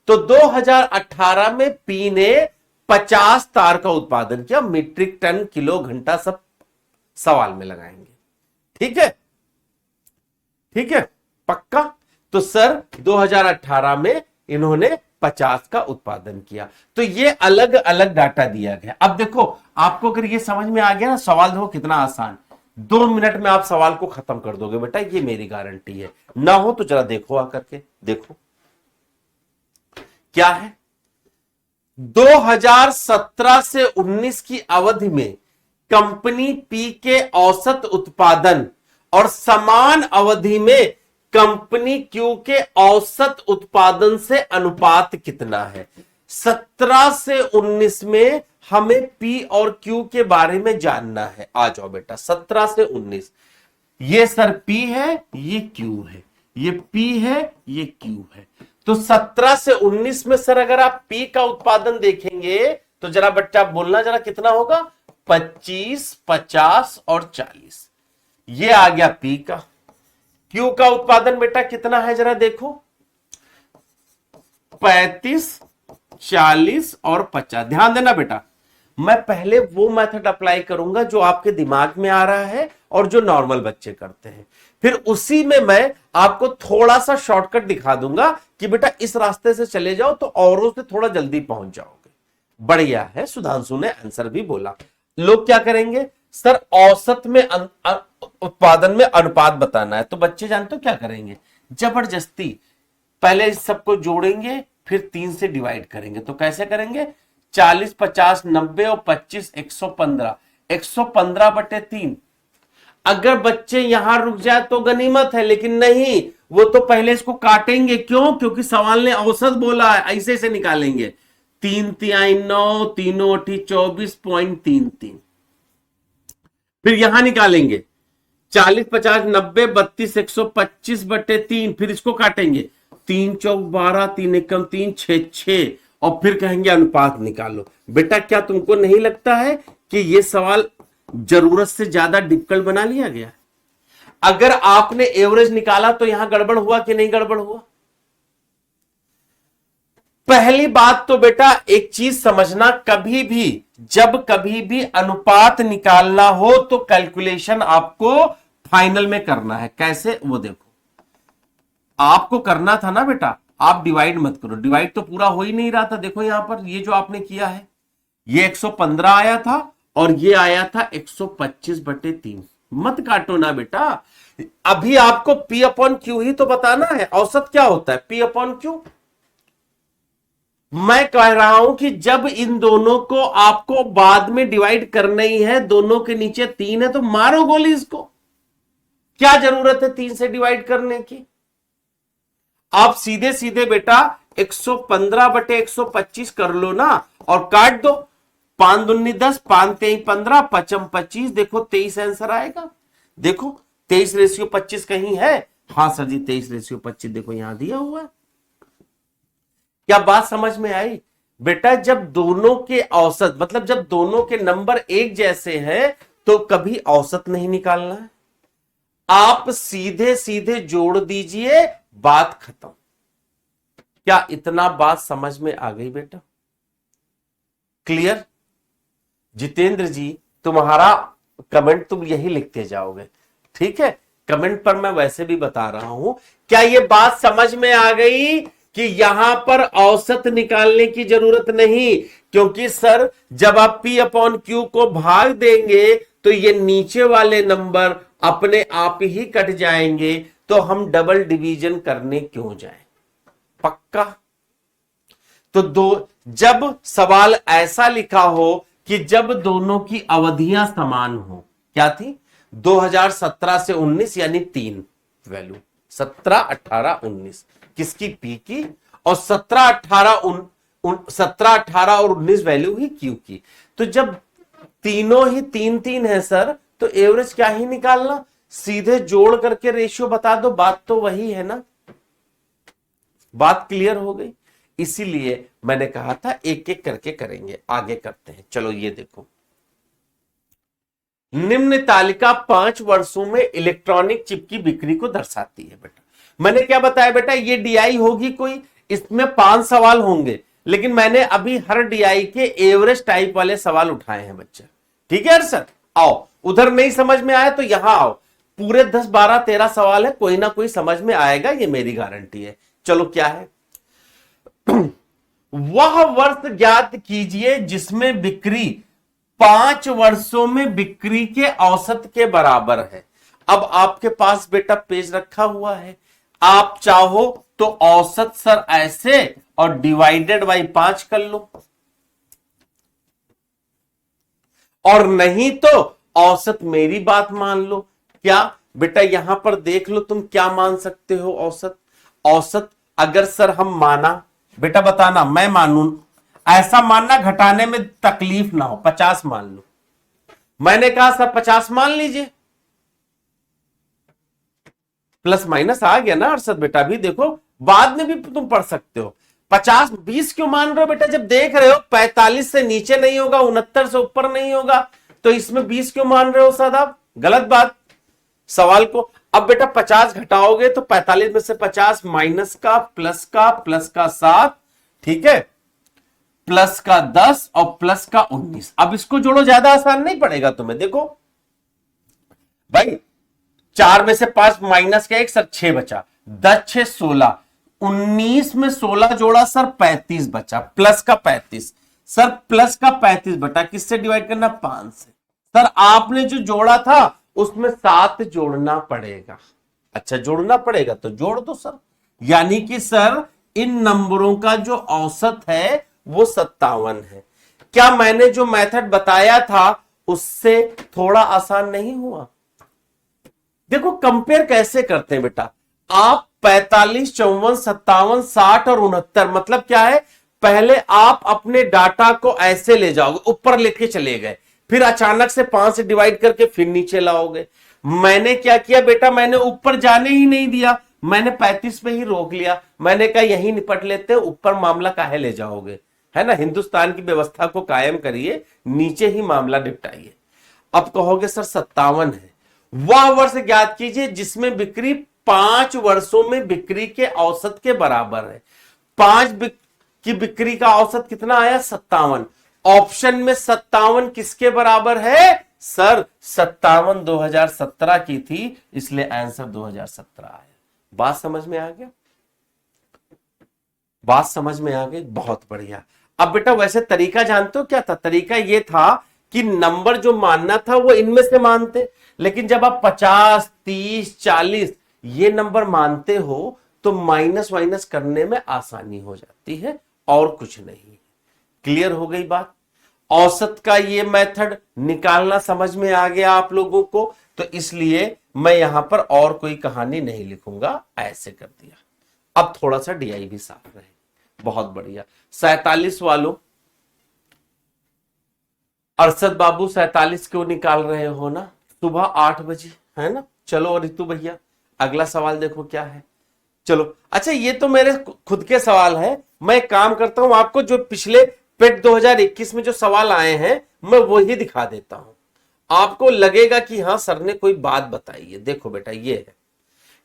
तो 2018 में पी ने 50 तार का उत्पादन किया। मीट्रिक टन, किलो, घंटा सब सवाल में लगाएंगे। ठीक है, ठीक है, पक्का? तो सर 2018 में इन्होंने 50 का उत्पादन किया। तो ये अलग अलग डाटा दिया गया। अब देखो, आपको अगर ये समझ में आ गया ना, सवाल देखो कितना आसान, 2 मिनट में आप सवाल को खत्म कर दोगे बेटा, ये मेरी गारंटी है। ना हो तो जरा देखो आकर के, देखो क्या है। 2017 से 19 की अवधि में कंपनी पी के औसत उत्पादन और समान अवधि में कंपनी क्यू के औसत उत्पादन से अनुपात कितना है? 17 से 19 में हमें पी और क्यू के बारे में जानना है। आ जाओ बेटा, 17 से 19, ये सर पी है, ये क्यू है, ये पी है, ये क्यू है। तो 17 से 19 में सर अगर आप पी का उत्पादन देखेंगे तो जरा बच्चा बोलना, जरा कितना होगा? 25, 50 और 40। ये आ गया पी का। क्यू का उत्पादन बेटा कितना है जरा देखो, 35, 40 और 50। ध्यान देना बेटा, मैं पहले वो मेथड अप्लाई करूंगा जो आपके दिमाग में आ रहा है और जो नॉर्मल बच्चे करते हैं, फिर उसी में मैं आपको थोड़ा सा शॉर्टकट दिखा दूंगा कि बेटा इस रास्ते से चले जाओ तो औरों से थोड़ा जल्दी पहुंच जाओगे। बढ़िया है, सुधांशु ने आंसर भी बोला। लोग क्या करेंगे सर, औसत में उत्पादन में अनुपात बताना है, तो बच्चे जानते हो क्या करेंगे? जबरदस्ती पहले इस सबको जोड़ेंगे, फिर 3 से डिवाइड करेंगे। तो कैसे करेंगे? 40, 50, 90 और 25, 115, 115/3। अगर बच्चे यहां रुक जाए तो गनीमत है, लेकिन नहीं, वो तो पहले इसको काटेंगे। क्यों? क्योंकि सवाल ने औसत बोला है, ऐसे से निकालेंगे। 3 तिहाई 9, तीनों 24.33। फिर यहां निकालेंगे 40, 50, 90, 32, 125/3। फिर इसको काटेंगे, 3 चौक 12, 3 एकम 3, 6, और फिर कहेंगे अनुपात निकालो। बेटा क्या तुमको नहीं लगता है कि यह सवाल जरूरत से ज्यादा डिफिकल्ट बना लिया गया? अगर आपने एवरेज निकाला तो यहां गड़बड़ हुआ कि नहीं गड़बड़ हुआ? पहली बात तो बेटा एक चीज समझना, कभी भी जब कभी भी अनुपात निकालना हो तो कैलकुलेशन आपको फाइनल में करना है। कैसे? वो देखो, आपको करना था ना बेटा, आप डिवाइड मत करो। डिवाइड तो पूरा हो ही नहीं रहा था। देखो यहां पर ये जो आपने किया है, ये 115 आया था और ये आया था 125/3। मत काटो ना बेटा, अभी आपको P अपॉन क्यू ही तो बताना है। औसत क्या होता है? P upon Q. मैं कह रहा हूं कि जब इन दोनों को आपको बाद में डिवाइड करना ही है, दोनों के नीचे 3 है, तो मारो गोली इसको। क्या जरूरत है 3 से डिवाइड करने की? आप सीधे सीधे बेटा 115 बटे 125 कर लो ना और काट दो। 5 दूनी 10, 5 3 15, 5 25, देखो 23 आंसर आएगा। देखो 23:25 कहीं है? हाँ सर जी 23:25 देखो यहां दिया हुआ है। क्या बात समझ में आई? बेटा जब दोनों के औसत, मतलब जब दोनों के नंबर एक जैसे हैं तो कभी औसत नहीं निकालना है, आप सीधे सीधे जोड़ दीजिए, बात खत्म। क्या इतना बात समझ में आ गई बेटा? क्लियर? जितेंद्र जी तुम्हारा कमेंट तुम यही लिखते जाओगे, ठीक है? कमेंट पर मैं वैसे भी बता रहा हूं। क्या ये बात समझ में आ गई कि यहां पर औसत निकालने की जरूरत नहीं, क्योंकि सर जब आप P अपॉन क्यू को भाग देंगे तो ये नीचे वाले नंबर अपने आप ही कट जाएंगे, तो हम डबल डिवीजन करने क्यों जाएं? पक्का? तो जब सवाल ऐसा लिखा हो कि जब दोनों की अवधियां समान हो, क्या थी? 2017 से 19 यानी 3 वैल्यू, 17 18 19 किसकी? पी की, और 17 18 और 19 वैल्यू ही क्यू की। तो जब तीनों ही 3 है सर, तो एवरेज क्या ही निकालना, सीधे जोड़ करके रेशियो बता दो, बात तो वही है ना। बात क्लियर हो गई? इसीलिए मैंने कहा था एक एक करके करेंगे। आगे करते हैं, चलो ये देखो। निम्न तालिका 5 वर्षों में इलेक्ट्रॉनिक चिप की बिक्री को दर्शाती है। बेटा मैंने क्या बताया बेटा, ये डीआई होगी कोई, इसमें 5 सवाल होंगे, लेकिन मैंने अभी हर डीआई के एवरेज टाइप वाले सवाल उठाए हैं बच्चे, ठीक है सर? आओ, उधर नहीं समझ में आया तो यहां आओ, पूरे 10 12 13 सवाल है, कोई ना कोई समझ में आएगा, ये मेरी गारंटी है। चलो क्या है? वह वर्ष ज्ञात कीजिए जिसमें बिक्री 5 वर्षों में बिक्री के औसत के बराबर है। अब आपके पास बेटा पेज रखा हुआ है, आप चाहो तो औसत सर ऐसे और डिवाइडेड बाई 5 कर लो, और नहीं तो औसत मेरी बात मान लो। क्या बेटा यहां पर देख लो, तुम क्या मान सकते हो? औसत, औसत अगर सर हम माना, बेटा बताना, मैं मानू, ऐसा मानना घटाने में तकलीफ ना हो, 50 मान लो। मैंने कहा सर 50 मान लीजिए, प्लस माइनस आ गया ना अरशद बेटा, भी देखो बाद में भी तुम पढ़ सकते हो। 50 20 क्यों मान रहे हो बेटा? जब देख रहे हो 45 से नीचे नहीं होगा, 69 से ऊपर नहीं होगा, तो इसमें 20 क्यों मान रहे हो सर आप? गलत बात। सवाल को अब बेटा 50 घटाओगे तो 45 में से 50 माइनस का प्लस का 7, ठीक है, प्लस का 10 और प्लस का 19। अब इसको जोड़ो, ज्यादा आसान नहीं पड़ेगा तुम्हें। देखो भाई 4 में से 5 माइनस का 1 सर 6 बचा, 10 6 16, 19 में 16 जोड़ा सर 35 बचा, प्लस का 35 सर, प्लस का 35 बटा किससे डिवाइड करना? 5 से। सर आपने जो जोड़ा था उसमें 7 जोड़ना पड़ेगा। अच्छा जोड़ना पड़ेगा तो जोड़ दो सर, यानी कि सर इन नंबरों का जो औसत है वो 57 है। क्या मैंने जो मेथड बताया था उससे थोड़ा आसान नहीं हुआ? देखो कंपेयर कैसे करते हैं बेटा, आप 45 54 57 60 और 69, मतलब क्या है, पहले आप अपने डाटा को ऐसे ले जाओगे, ऊपर लेके चले गए, फिर अचानक से 5 से डिवाइड करके फिर नीचे लाओगे। मैंने क्या किया बेटा, मैंने ऊपर जाने ही नहीं दिया, मैंने 35 पे ही रोक लिया। मैंने कहा यही निपट लेते, ऊपर मामला काहे ले जाओगे, है ना? हिंदुस्तान की व्यवस्था को कायम करिए, नीचे ही मामला निपटाइए। अब कहोगे सर 57 है, वह वर्ष ज्ञात कीजिए जिसमें बिक्री 5 वर्षों में बिक्री के औसत के बराबर है। 5 की बिक्री का औसत कितना आया? 57। ऑप्शन में 57 किसके बराबर है सर? 57 2017 की थी, इसलिए आंसर 2017 आया। बात समझ में आ गया? बात समझ में आ गई, बहुत बढ़िया। अब बेटा वैसे तरीका जानते हो क्या था? तरीका यह था कि नंबर जो मानना था वो इनमें से मानते, लेकिन जब आप 50, 30, 40 ये नंबर मानते हो तो माइनस वाइनस करने में आसानी हो जाती है और कुछ नहीं। क्लियर हो गई बात? औसत का ये मेथड निकालना समझ में आ गया आप लोगों को, तो इसलिए मैं यहां पर और कोई कहानी नहीं लिखूंगा, ऐसे कर दिया। अब थोड़ा सा डीआई भी साफ रहे। बहुत बढ़िया। 47 वालों, अरशद बाबू 47 क्यों निकाल रहे हो ना? सुबह 8 बजे है ना। चलो रितु भैया अगला सवाल देखो क्या है। चलो अच्छा, ये तो मेरे खुद के सवाल है। मैं एक काम करता हूं, आपको जो पिछले पेट 2021 में जो सवाल आए हैं मैं वही दिखा देता हूं। आपको लगेगा कि हाँ सर ने कोई बात बताई है। देखो बेटा ये है,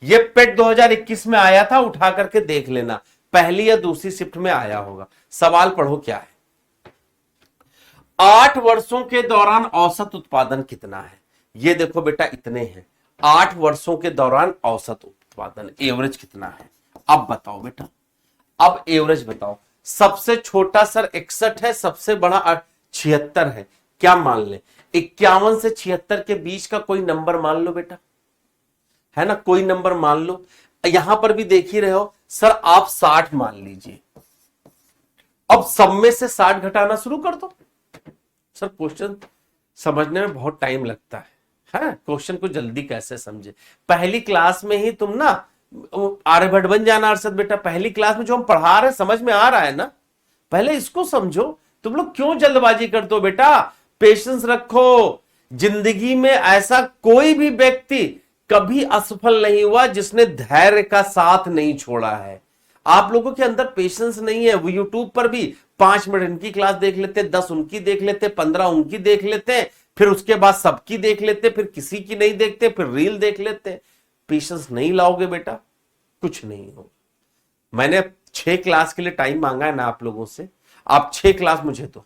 ये पेट 2021 में आया था, उठा करके देख लेना, पहली या दूसरी शिफ्ट में आया होगा। सवाल पढ़ो क्या है। 8 वर्षों के दौरान औसत उत्पादन कितना है? ये देखो बेटा इतने हैं। 8 वर्षों के दौरान औसत उत्पादन एवरेज कितना है? अब बताओ बेटा, अब एवरेज बताओ। सबसे छोटा सर 61 है, सबसे बड़ा 76 है। क्या मान ले? 51 से 76 के बीच का कोई नंबर मान लो बेटा, है ना, कोई नंबर मान लो। यहां पर भी देख ही रहे हो सर, आप 60 मान लीजिए। अब सब में से 60 घटाना शुरू कर दो। सर क्वेश्चन समझने में बहुत टाइम लगता है क्वेश्चन को जल्दी कैसे समझे? पहली क्लास में ही तुम ना आर्यभट्ट बन जाना अरशद बेटा। पहली क्लास में जो हम पढ़ा रहे हैं समझ में आ रहा है ना, पहले इसको समझो। तुम लोग क्यों जल्दबाजी करते हो बेटा? पेशेंस रखो। जिंदगी में ऐसा कोई भी व्यक्ति कभी असफल नहीं हुआ जिसने धैर्य का साथ नहीं छोड़ा है। आप लोगों के अंदर पेशेंस नहीं है। वो यूट्यूब पर भी 5 मिनट इनकी क्लास देख लेते, 10 उनकी देख लेते, 15 उनकी देख लेते, फिर उसके बाद सबकी देख लेते, फिर किसी की नहीं देखते, फिर रील देख लेते। पेशेंस नहीं लाओगे बेटा कुछ नहीं हो। मैंने 6 क्लास के लिए टाइम मांगा है ना आप लोगों से, आप 6 क्लास मुझे दो,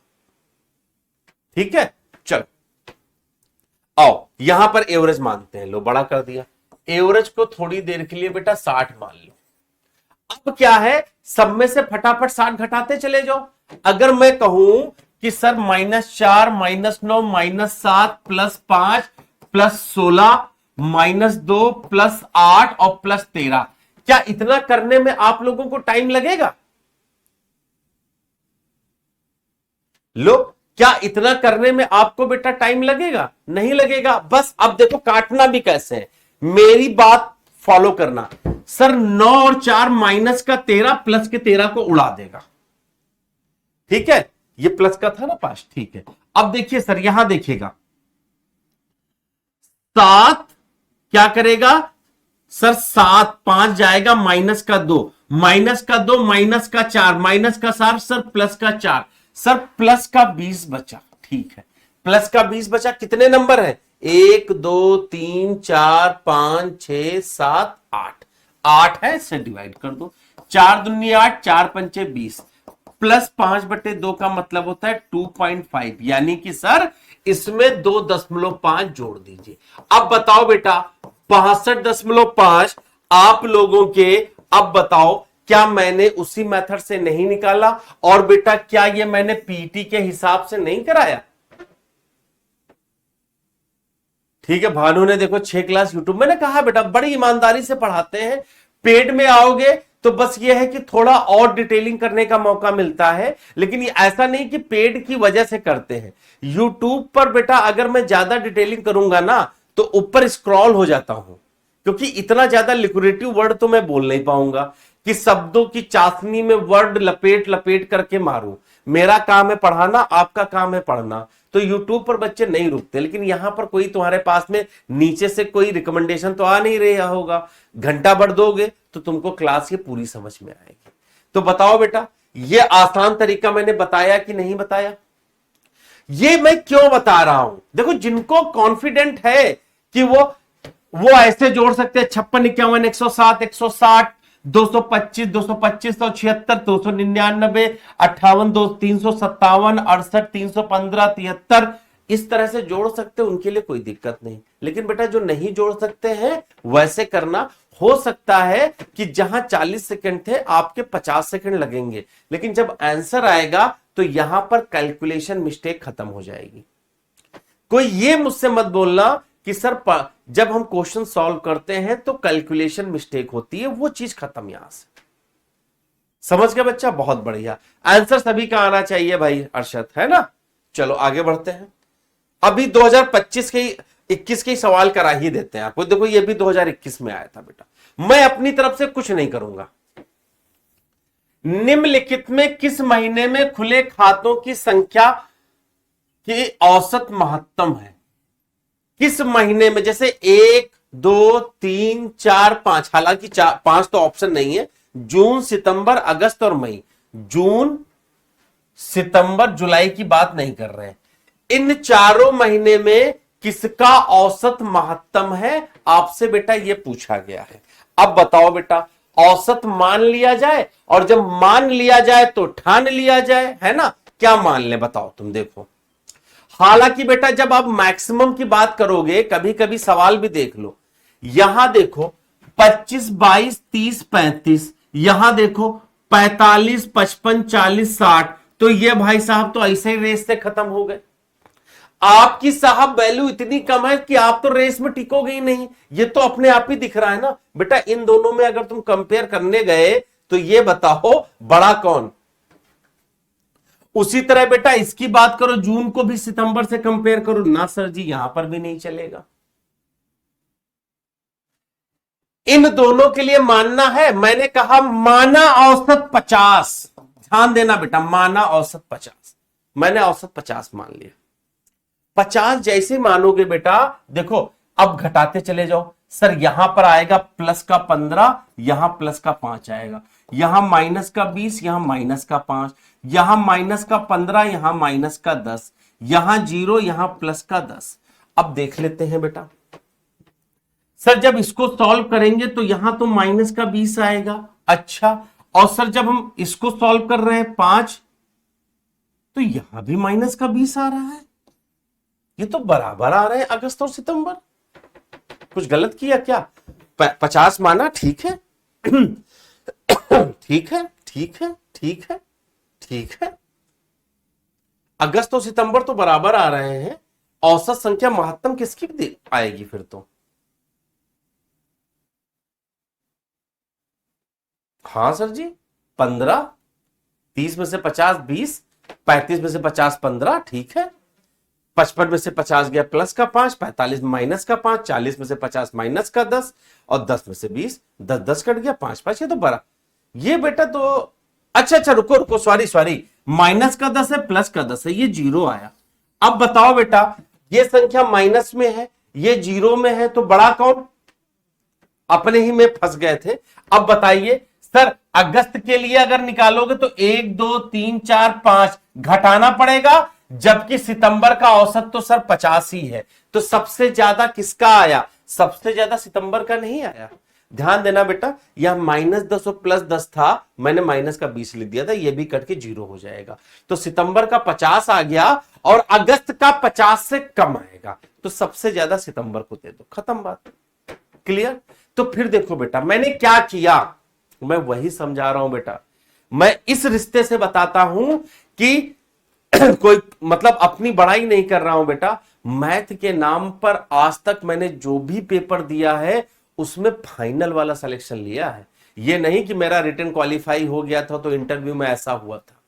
ठीक है? चलो आओ यहां पर एवरेज मानते हैं। लो बड़ा कर दिया। एवरेज को थोड़ी देर के लिए बेटा 60 मान लो। अब क्या है, सब में से फटाफट 60 घटाते चले जाओ। अगर मैं कहूं कि सर -4, -9, -7 +5 +16 -2 +8 और +13, क्या इतना करने में आप लोगों को टाइम लगेगा? लो क्या इतना करने में आपको बेटा टाइम लगेगा? नहीं लगेगा। बस अब देखो काटना भी कैसे है, मेरी बात फॉलो करना। सर 9 और 4 माइनस का 13 प्लस के 13 को उड़ा देगा, ठीक है? ये प्लस का था ना पास, ठीक है। अब देखिए सर यहां देखिएगा, 7 क्या करेगा सर? 7 5 जाएगा, माइनस का 2, माइनस का 2, माइनस का 4, माइनस का 7 सर, प्लस का 4 सर, प्लस का 20 बचा, ठीक है। प्लस का 20 बचा। कितने नंबर है? 1 2 3 4 5 6 7 8, 8 है, इससे डिवाइड कर दो। 4 दूनी 8, 4 पंचे 20, प्लस 5/2 का मतलब होता है 2.5, यानी कि सर इसमें 2.5 जोड़ दीजिए। अब बताओ बेटा 65.5 आप लोगों के, अब बताओ क्या मैंने उसी मेथड से नहीं निकाला? और बेटा क्या ये मैंने पीटी के हिसाब से नहीं कराया? ठीक है, भानु ने देखो 6 क्लास यूट्यूब, मैंने कहा बेटा बड़ी ईमानदारी से पढ़ाते हैं। पेड में आओगे तो बस ये है कि थोड़ा और डिटेलिंग करने का मौका मिलता है, लेकिन ये ऐसा नहीं कि पेड की वजह से करते हैं। यूट्यूब पर बेटा अगर मैं ज्यादा डिटेलिंग करूंगा ना तो ऊपर स्क्रॉल हो जाता हूं, क्योंकि इतना ज्यादा लिक्विडेटिव वर्ड तो मैं बोल नहीं पाऊंगा कि शब्दों की चाशनी में वर्ड लपेट लपेट करके मारूं। मेरा काम है पढ़ाना, आपका काम है पढ़ना। तो यूट्यूब पर बच्चे नहीं रुकते, लेकिन यहां पर कोई तुम्हारे पास में नीचे से कोई रिकमेंडेशन तो आ नहीं रहा होगा। घंटा भर दोगे तो तुमको क्लास ये पूरी समझ में आएगी। तो बताओ बेटा ये आसान तरीका मैंने बताया कि नहीं बताया? ये मैं क्यों बता रहा हूं? देखो जिनको कॉन्फिडेंट है कि वो ऐसे जोड़ सकते हैं 56 51 107 160 225 225 176 299 58 357 68 315 73 इस तरह से जोड़ सकते हैं, उनके लिए कोई दिक्कत नहीं। लेकिन बेटा जो नहीं जोड़ सकते हैं वैसे करना। हो सकता है कि जहां 40 सेकंड थे आपके 50 सेकंड लगेंगे, लेकिन जब आंसर आएगा तो यहां पर कैलकुलेशन मिस्टेक खत्म हो जाएगी। कोई ये मुझसे मत बोलना कि सर जब हम क्वेश्चन सॉल्व करते हैं तो कैलकुलेशन मिस्टेक होती है, वो चीज खत्म यहां से। समझ गया बच्चा? बहुत बढ़िया। आंसर सभी का आना चाहिए भाई अरशद, है ना? चलो आगे बढ़ते हैं। अभी 2025 के 21 के सवाल करा ही देते हैं आपको। देखो ये भी 2021 में आया था बेटा। मैं अपनी तरफ से कुछ नहीं करूंगा। निम्नलिखित में किस महीने में खुले खातों की संख्या की औसत महत्तम है? किस महीने में? जैसे 1 2 3 4 5, हालांकि 5 तो ऑप्शन नहीं है। जून, सितंबर, अगस्त और मई। जून, सितंबर, जुलाई की बात नहीं कर रहे हैं। इन चारों महीने में किसका औसत महत्तम है, आपसे बेटा ये पूछा गया है। अब बताओ बेटा, औसत मान लिया जाए, और जब मान लिया जाए तो ठान लिया जाए, है ना? क्या मान ले बताओ तुम? देखो, हालांकि बेटा जब आप मैक्सिमम की बात करोगे, कभी कभी सवाल भी देख लो। यहां देखो 25 22 30 35, यहां देखो 45 55 40 60, तो ये भाई साहब तो ऐसे ही रेस से खत्म हो गए। आपकी साहब वैल्यू इतनी कम है कि आप तो रेस में टिकोगे ही नहीं। ये तो अपने आप ही दिख रहा है ना बेटा। इन दोनों में अगर तुम कंपेयर करने गए तो ये बताओ बड़ा कौन? उसी तरह बेटा इसकी बात करो, जून को भी सितंबर से कंपेयर करो ना, सर जी यहां पर भी नहीं चलेगा। इन दोनों के लिए मानना है, मैंने कहा माना औसत 50। ध्यान देना बेटा, माना औसत 50। मैंने औसत 50 मान लिया। 50 जैसे मानोगे बेटा, देखो अब घटाते चले जाओ। सर यहां पर आएगा प्लस का 15, यहां प्लस का 5 आएगा, यहां माइनस का 20, यहां माइनस का 5, यहां माइनस का 15, यहां माइनस का 10, यहां 0, यहां प्लस का 10। अब देख लेते हैं बेटा, सर जब इसको सॉल्व करेंगे तो यहां तो माइनस का 20 आएगा। अच्छा, और सर जब हम इसको सॉल्व कर रहे हैं 5, तो यहां भी माइनस का 20 आ रहा है। ये तो बराबर आ रहे हैं अगस्त और सितंबर। कुछ गलत किया क्या? 50 माना, ठीक है ठीक है ठीक है ठीक है ठीक है। अगस्त और सितंबर तो बराबर आ रहे हैं। औसत संख्या महत्तम किसकी आएगी फिर तो? हाँ सर जी, 15, 30 में से 50 20, 35 में से 50 15, ठीक है। 55 में से 50 गया प्लस का 5, 45 माइनस का 5, 40 में से 50 माइनस का 10, और 10 में से 20, 10 10 कट गया, 5 5, ये तो बड़ा। ये बेटा तो अच्छा रुको रुको, सॉरी, माइनस का 10 है, प्लस का 10 है, ये 0 आया। अब बताओ बेटा, ये संख्या माइनस में है, ये 0 में है, तो बड़ा कौन? अपने ही में फंस गए थे। अब बताइए सर, अगस्त के लिए अगर निकालोगे तो 1 2 3 4 5 घटाना पड़ेगा, जबकि सितंबर का औसत तो सर 50 ही है। तो सबसे ज्यादा किसका आया? सबसे ज्यादा सितंबर का नहीं आया। ध्यान देना बेटा, यह -10 और +10 था, मैंने माइनस का 20 लिख दिया था, यह भी कट के 0 हो जाएगा। तो सितंबर का 50 आ गया और अगस्त का 50 से कम आएगा, तो सबसे ज्यादा सितंबर को दे दो, खत्म बात। क्लियर? तो फिर देखो बेटा, मैंने क्या किया, मैं वही समझा रहा हूं बेटा। मैं इस रिश्ते से बताता हूं कि कोई मतलब अपनी बड़ाई नहीं कर रहा हूं बेटा। मैथ के नाम पर आज तक मैंने जो भी पेपर दिया है उसमें फाइनल वाला सिलेक्शन लिया है। ये नहीं कि मेरा रिटन क्वालिफाई हो गया था तो इंटरव्यू में ऐसा हुआ था।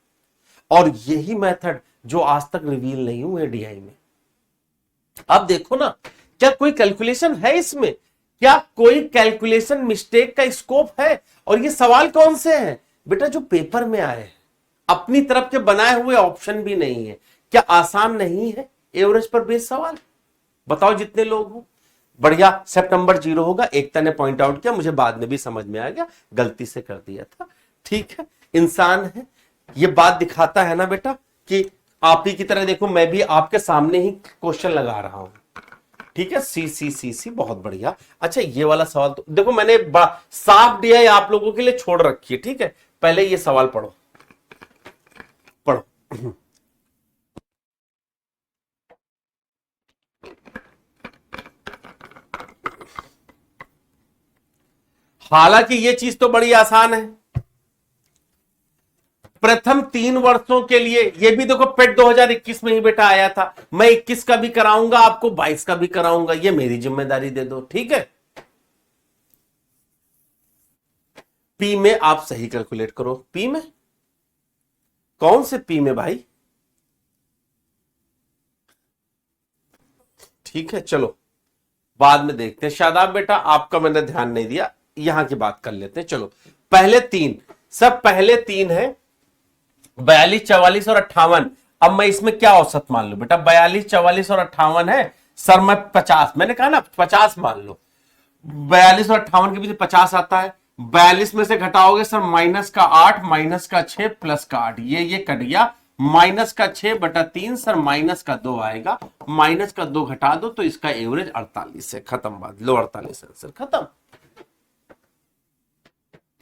और यही मेथड जो आज तक रिवील नहीं हुए डीआई में। अब देखो ना, क्या कोई कैलकुलेशन है इसमें? क्या कोई कैलकुलेशन मिस्टेक का स्कोप है? और ये सवाल कौन से हैं बेटा? जो पेपर में आए हैं, अपनी तरफ के बनाए हुए ऑप्शन भी नहीं है। क्या आसान नहीं है एवरेज पर बेस्ड सवाल? बताओ जितने लोग हो। बढ़िया, सितंबर 0 होगा, एकता ने पॉइंट आउट किया, मुझे बाद में भी समझ में आ गया, गलती से कर दिया था। ठीक है, इंसान है। ये बात दिखाता है ना बेटा कि आप ही की तरह देखो, मैं भी आपके सामने ही क्वेश्चन लगा रहा हूं। ठीक है, सी सी सी सी, बहुत बढ़िया। अच्छा, ये वाला सवाल तो देखो मैंने साफ दिया है आप लोगों के लिए, छोड़ रखी है। ठीक है, पहले ये सवाल पढ़ो पढ़ो। हालांकि ये चीज तो बड़ी आसान है। प्रथम 3 वर्षों के लिए, ये भी देखो पेट 2021 में ही बेटा आया था, मैं 21 का भी कराऊंगा आपको, 22 का भी कराऊंगा, ये मेरी जिम्मेदारी दे दो, ठीक है। पी में आप सही कैलकुलेट करो, पी में कौन से पी में भाई, ठीक है चलो बाद में देखते हैं। शादाब बेटा आपका मैंने ध्यान नहीं दिया, यहां की बात कर लेते हैं। चलो पहले 3, सब पहले 3 है 42, 44 और 58। अब मैं इसमें क्या औसत मान लू बेटा, 42, 44 और 58 है सर, मैं 50, मैंने कहा ना 50 मान लो, 42 और 58 के बीच 50 आता है, 42 में से घटाओगे सर माइनस का 8, माइनस का 6, प्लस का 8, ये कट गया, माइनस का 6/3 सर, माइनस का 2 आएगा, माइनस का 2 घटा दो तो इसका एवरेज 48 है, खत्म बात, लो 48 आंसर खत्म।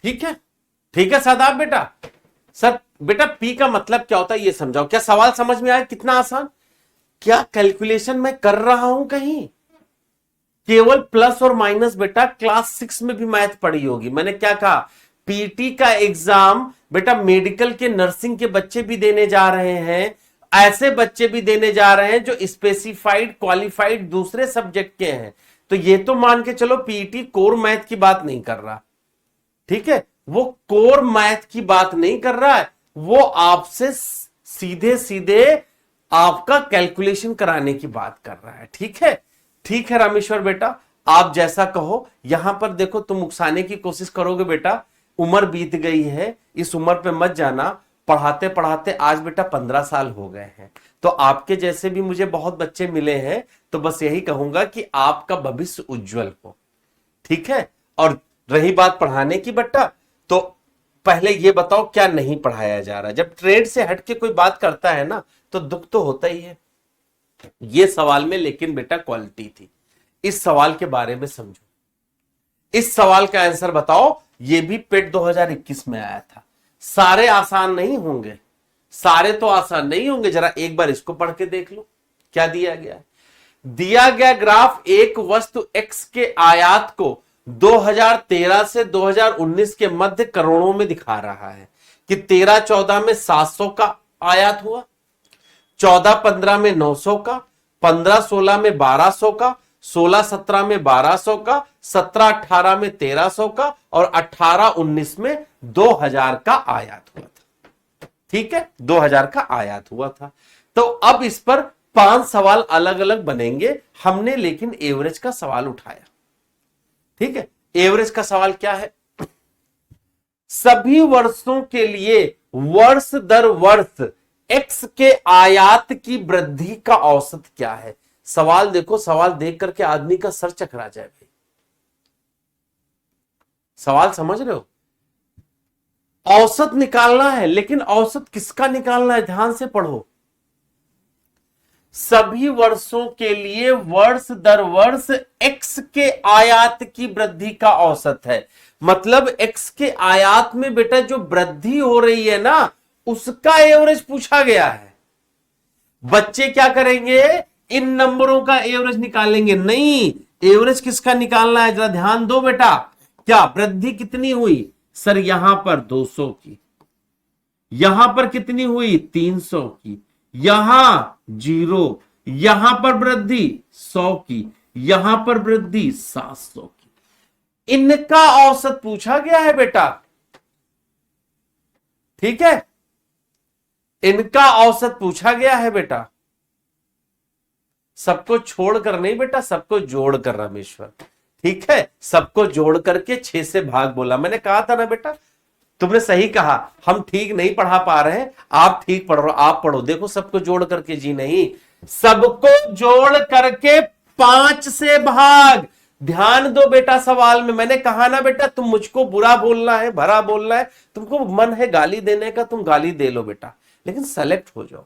ठीक है, ठीक है सादाब बेटा। सर बेटा पी का मतलब क्या होता है ये समझाओ, क्या सवाल समझ में आया, कितना आसान, क्या कैलकुलेशन मैं कर रहा हूं कहीं, केवल प्लस और माइनस बेटा क्लास 6 में भी मैथ पढ़ी होगी। मैंने क्या कहा, पीटी का एग्जाम बेटा मेडिकल के, नर्सिंग के बच्चे भी देने जा रहे हैं, ऐसे बच्चे भी देने जा रहे हैं जो स्पेसिफाइड क्वालिफाइड दूसरे सब्जेक्ट के हैं। तो ये तो मान के चलो पीटी कोर मैथ की बात नहीं कर रहा, ठीक है, वो कोर मैथ की बात नहीं कर रहा है, वो आपसे सीधे सीधे आपका कैलकुलेशन कराने की बात कर रहा है। ठीक है, ठीक है रामेश्वर बेटा, आप जैसा कहो। यहां पर देखो तुम उकसाने की कोशिश करोगे बेटा, उम्र बीत गई है, इस उम्र पे मत जाना, पढ़ाते पढ़ाते आज बेटा 15 साल हो गए हैं, तो आपके जैसे भी मुझे बहुत बच्चे मिले हैं, तो बस यही कहूंगा कि आपका भविष्य उज्जवल हो। ठीक है, और रही बात पढ़ाने की बेटा, तो पहले ये बताओ क्या नहीं पढ़ाया जा रहा है। जब ट्रेड से हटके कोई बात करता है ना तो दुख तो होता ही है। ये सवाल में लेकिन बेटा क्वालिटी थी, इस सवाल के बारे में समझो, इस सवाल का आंसर बताओ। ये भी पेट 2021 में आया था, सारे आसान नहीं होंगे, सारे तो आसान नहीं होंगे, जरा एक बार इसको पढ़ के देख लो क्या दिया गया है। दिया गया ग्राफ एक वस्तु x के आयात को 2013 से 2019 के मध्य करोड़ों में दिखा रहा है कि 13-14 में 700 का आयात हुआ, 14-15 में 900 का, 15-16 में 1200 का, 16-17 में 1200 का, 17-18 में 1300 का और 18-19 में 2000 का आयात हुआ था। ठीक है, 2000 का आयात हुआ था। तो अब इस पर 5 सवाल अलग अलग बनेंगे, हमने लेकिन एवरेज का सवाल उठाया। ठीक है, एवरेज का सवाल क्या है, सभी वर्षों के लिए वर्ष दर वर्ष x के आयात की वृद्धि का औसत क्या है। सवाल देखो, सवाल देख करके आदमी का सर चकरा जाए भाई। सवाल समझ रहे हो, औसत निकालना है, लेकिन औसत किसका निकालना है, ध्यान से पढ़ो। सभी वर्षों के लिए वर्ष दर वर्ष x के आयात की वृद्धि का औसत है, मतलब x के आयात में बेटा जो वृद्धि हो रही है ना, उसका एवरेज पूछा गया है। बच्चे क्या करेंगे, इन नंबरों का एवरेज निकालेंगे नहीं, एवरेज किसका निकालना है, जरा ध्यान दो बेटा। क्या वृद्धि कितनी हुई सर, यहां पर 200 की, यहां पर कितनी हुई 300 की, यहां 0, यहां पर वृद्धि 100 की, यहां पर वृद्धि 700 की, इनका औसत पूछा गया है बेटा। ठीक है, इनका औसत पूछा गया है बेटा, सबको छोड़कर नहीं बेटा, सबको जोड़कर रामेश्वर। ठीक है, सबको जोड़ करके 6 से भाग बोला। मैंने कहा था ना बेटा, तुमने सही कहा, हम ठीक नहीं पढ़ा पा रहे हैं, आप ठीक पढ़ रहे हो, आप पढ़ो। देखो सबको जोड़ करके जी नहीं, सबको जोड़ करके 5 से भाग। ध्यान दो बेटा सवाल में, मैंने कहा ना बेटा, तुम मुझको बुरा बोलना है, भरा बोलना है, तुमको मन है गाली देने का, तुम गाली दे लो बेटा, लेकिन सेलेक्ट हो जाओ।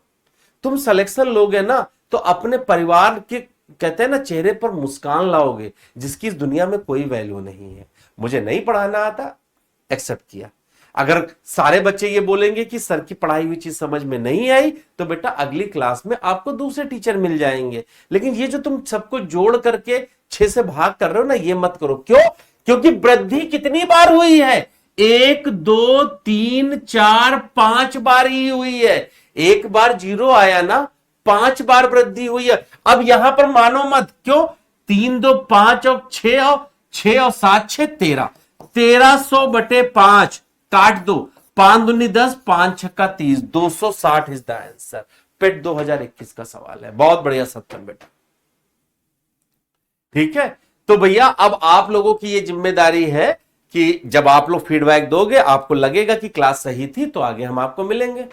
तुम सिलेक्शन लोगे ना तो अपने परिवार के, कहते हैं ना, चेहरे पर मुस्कान लाओगे, जिसकी इस दुनिया में कोई वैल्यू नहीं है। मुझे नहीं पढ़ाना आता, एक्सेप्ट किया। अगर सारे बच्चे ये बोलेंगे कि सर की पढ़ाई हुई चीज समझ में नहीं आई, तो बेटा अगली क्लास में आपको दूसरे टीचर मिल जाएंगे। लेकिन ये जो तुम सबको जोड़ करके 6 से भाग कर रहे हो ना, ये मत करो। क्यों? क्योंकि वृद्धि कितनी बार हुई है, एक दो तीन चार पांच बार ही हुई है, एक बार जीरो आया ना, पांच बार वृद्धि हुई है। अब यहां पर मानो मत, क्यों? तीन दो पांच और छह और सात छह 13, 1300/5 काट दो, 5 दूनी 10, 5 छक्का 30, 260 इज द आंसर। पेट 2021 का सवाल है। बहुत बढ़िया सत्यम बेटा, ठीक है। तो भैया अब आप लोगों की ये जिम्मेदारी है कि जब आप लोग फीडबैक दोगे, आपको लगेगा कि क्लास सही थी, तो आगे हम आपको मिलेंगे।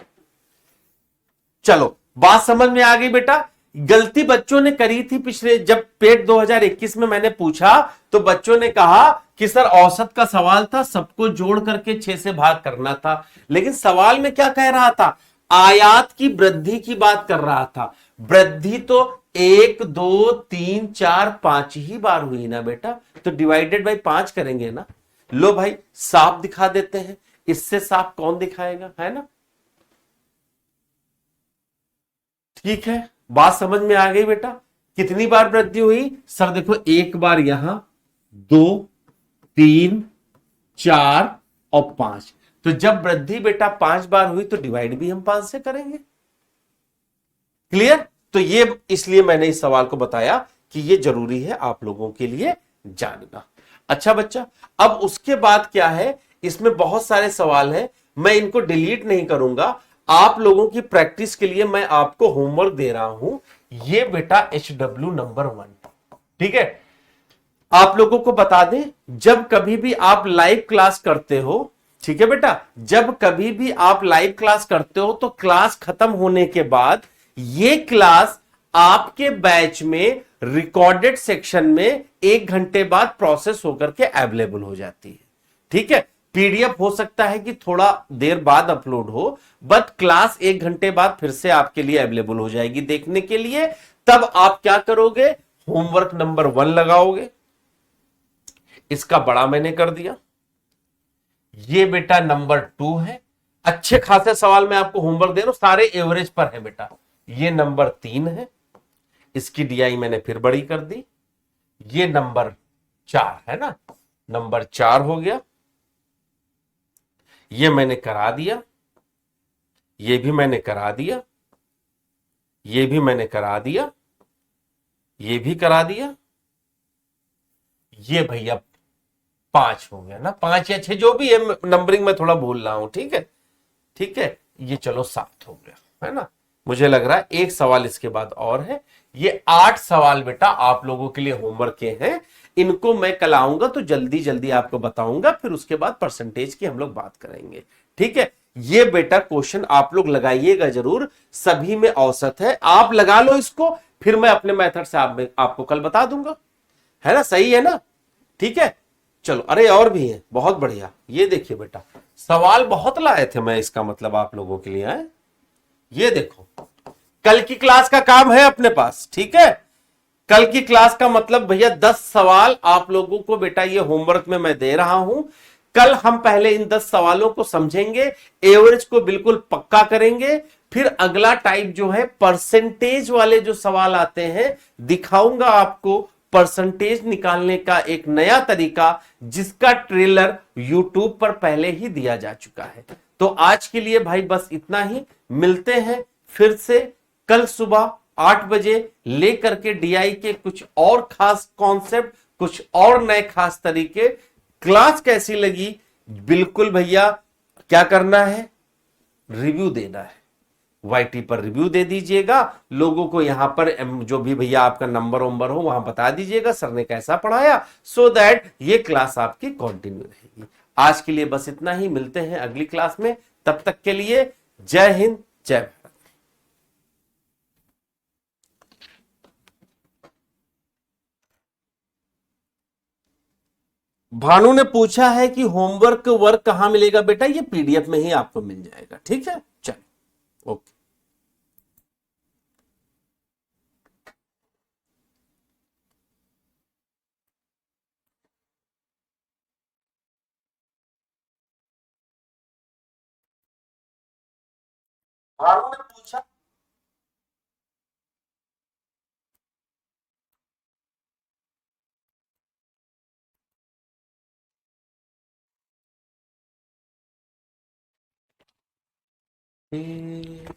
चलो, बात समझ में आ गई बेटा। गलती बच्चों ने करी थी पिछले, जब पेट 2021 में मैंने पूछा तो बच्चों ने कहा कि सर औसत का सवाल था, सबको जोड़ करके 6 से भाग करना था। लेकिन सवाल में क्या कह रहा था? आयात की वृद्धि की बात कर रहा था। वृद्धि तो 1 2 3 4 5 ही बार हुई ना बेटा, तो डिवाइडेड बाई 5 करेंगे ना। लो भाई, साफ दिखा देते हैं। इससे साफ कौन दिखाएगा, है ना? ठीक है, बात समझ में आ गई बेटा। कितनी बार वृद्धि हुई? सर देखो, एक बार यहां, दो, तीन, चार और 5। तो जब वृद्धि बेटा 5 बार हुई तो डिवाइड भी हम 5 से करेंगे। क्लियर? तो ये इसलिए मैंने इस सवाल को बताया कि ये जरूरी है आप लोगों के लिए जानना। अच्छा बच्चा, अब उसके बाद क्या है, इसमें बहुत सारे सवाल हैं, मैं इनको डिलीट नहीं करूंगा। आप लोगों की प्रैक्टिस के लिए मैं आपको होमवर्क दे रहा हूं। ये बेटा HW नंबर 1, ठीक है। आप लोगों को बता दें, जब कभी भी आप लाइव क्लास करते हो, ठीक है बेटा, जब कभी भी आप लाइव क्लास करते हो तो क्लास खत्म होने के बाद ये क्लास आपके बैच में रिकॉर्डेड सेक्शन में 1 घंटे बाद प्रोसेस होकर के अवेलेबल हो जाती है, ठीक है। पीडीएफ हो सकता है कि थोड़ा देर बाद अपलोड हो, बट क्लास 1 घंटे बाद फिर से आपके लिए अवेलेबल हो जाएगी देखने के लिए। तब आप क्या करोगे? होमवर्क नंबर 1 लगाओगे। इसका बड़ा मैंने कर दिया। ये बेटा नंबर 2 है। अच्छे खासे सवाल मैं आपको होमवर्क दे रहा हूं, सारे एवरेज पर है बेटा। ये नंबर 3 है। इसकी डीआई मैंने फिर बड़ी कर दी। ये नंबर 4 है ना, नंबर 4 हो गया। ये मैंने करा दिया, ये भी मैंने करा दिया, ये भी मैंने करा दिया, ये भी करा दिया। ये भैया 5 हो गया ना, 5 या 6 जो भी है, नंबरिंग में थोड़ा भूल रहा हूं, ठीक है। ठीक है, ये चलो 7 हो गया, है ना। मुझे लग रहा है एक सवाल इसके बाद और है। ये 8 सवाल बेटा आप लोगों के लिए होमवर्क के हैं। इनको मैं कल आऊंगा तो जल्दी जल्दी आपको बताऊंगा, फिर उसके बाद परसेंटेज की हम लोग बात करेंगे, ठीक है। ये बेटा क्वेश्चन आप लोग लगाइएगा जरूर, सभी में औसत है, आप लगा लो इसको, फिर मैं अपने मेथड से आपको कल बता दूंगा, है ना, सही है ना, ठीक है। चलो, अरे और भी है, बहुत बढ़िया। ये देखिए बेटा, सवाल बहुत लाए थे मैं, इसका मतलब आप लोगों के लिए है। ये देखो, कल की क्लास का काम है अपने पास, ठीक है। कल की क्लास का मतलब भैया 10 सवाल आप लोगों को बेटा ये होमवर्क में मैं दे रहा हूं। कल हम पहले इन 10 सवालों को समझेंगे, एवरेज को बिल्कुल पक्का करेंगे, फिर अगला टाइप जो है परसेंटेज वाले जो सवाल आते हैं, दिखाऊंगा आपको परसेंटेज निकालने का एक नया तरीका, जिसका ट्रेलर यूट्यूब पर पहले ही दिया जा चुका है। तो आज के लिए भाई बस इतना ही, मिलते हैं फिर से कल सुबह 8 बजे लेकर के डीआई के कुछ और खास कॉन्सेप्ट, कुछ और नए खास तरीके। क्लास कैसी लगी, बिल्कुल भैया क्या करना है, रिव्यू देना है, वाईटी पर रिव्यू दे दीजिएगा। लोगों को यहां पर जो भी भैया आपका नंबर वंबर हो वहां बता दीजिएगा सर ने कैसा पढ़ाया, सो दैट ये क्लास आपकी कंटिन्यू रहेगी। आज के लिए बस इतना ही, मिलते हैं अगली क्लास में, तब तक के लिए जय हिंद, जय भारत। भानु ने पूछा है कि होमवर्क वर्क कहां मिलेगा बेटा, ये पीडीएफ में ही आपको मिल जाएगा, ठीक है। चलो, ओके। भानु ने पूछा तेरी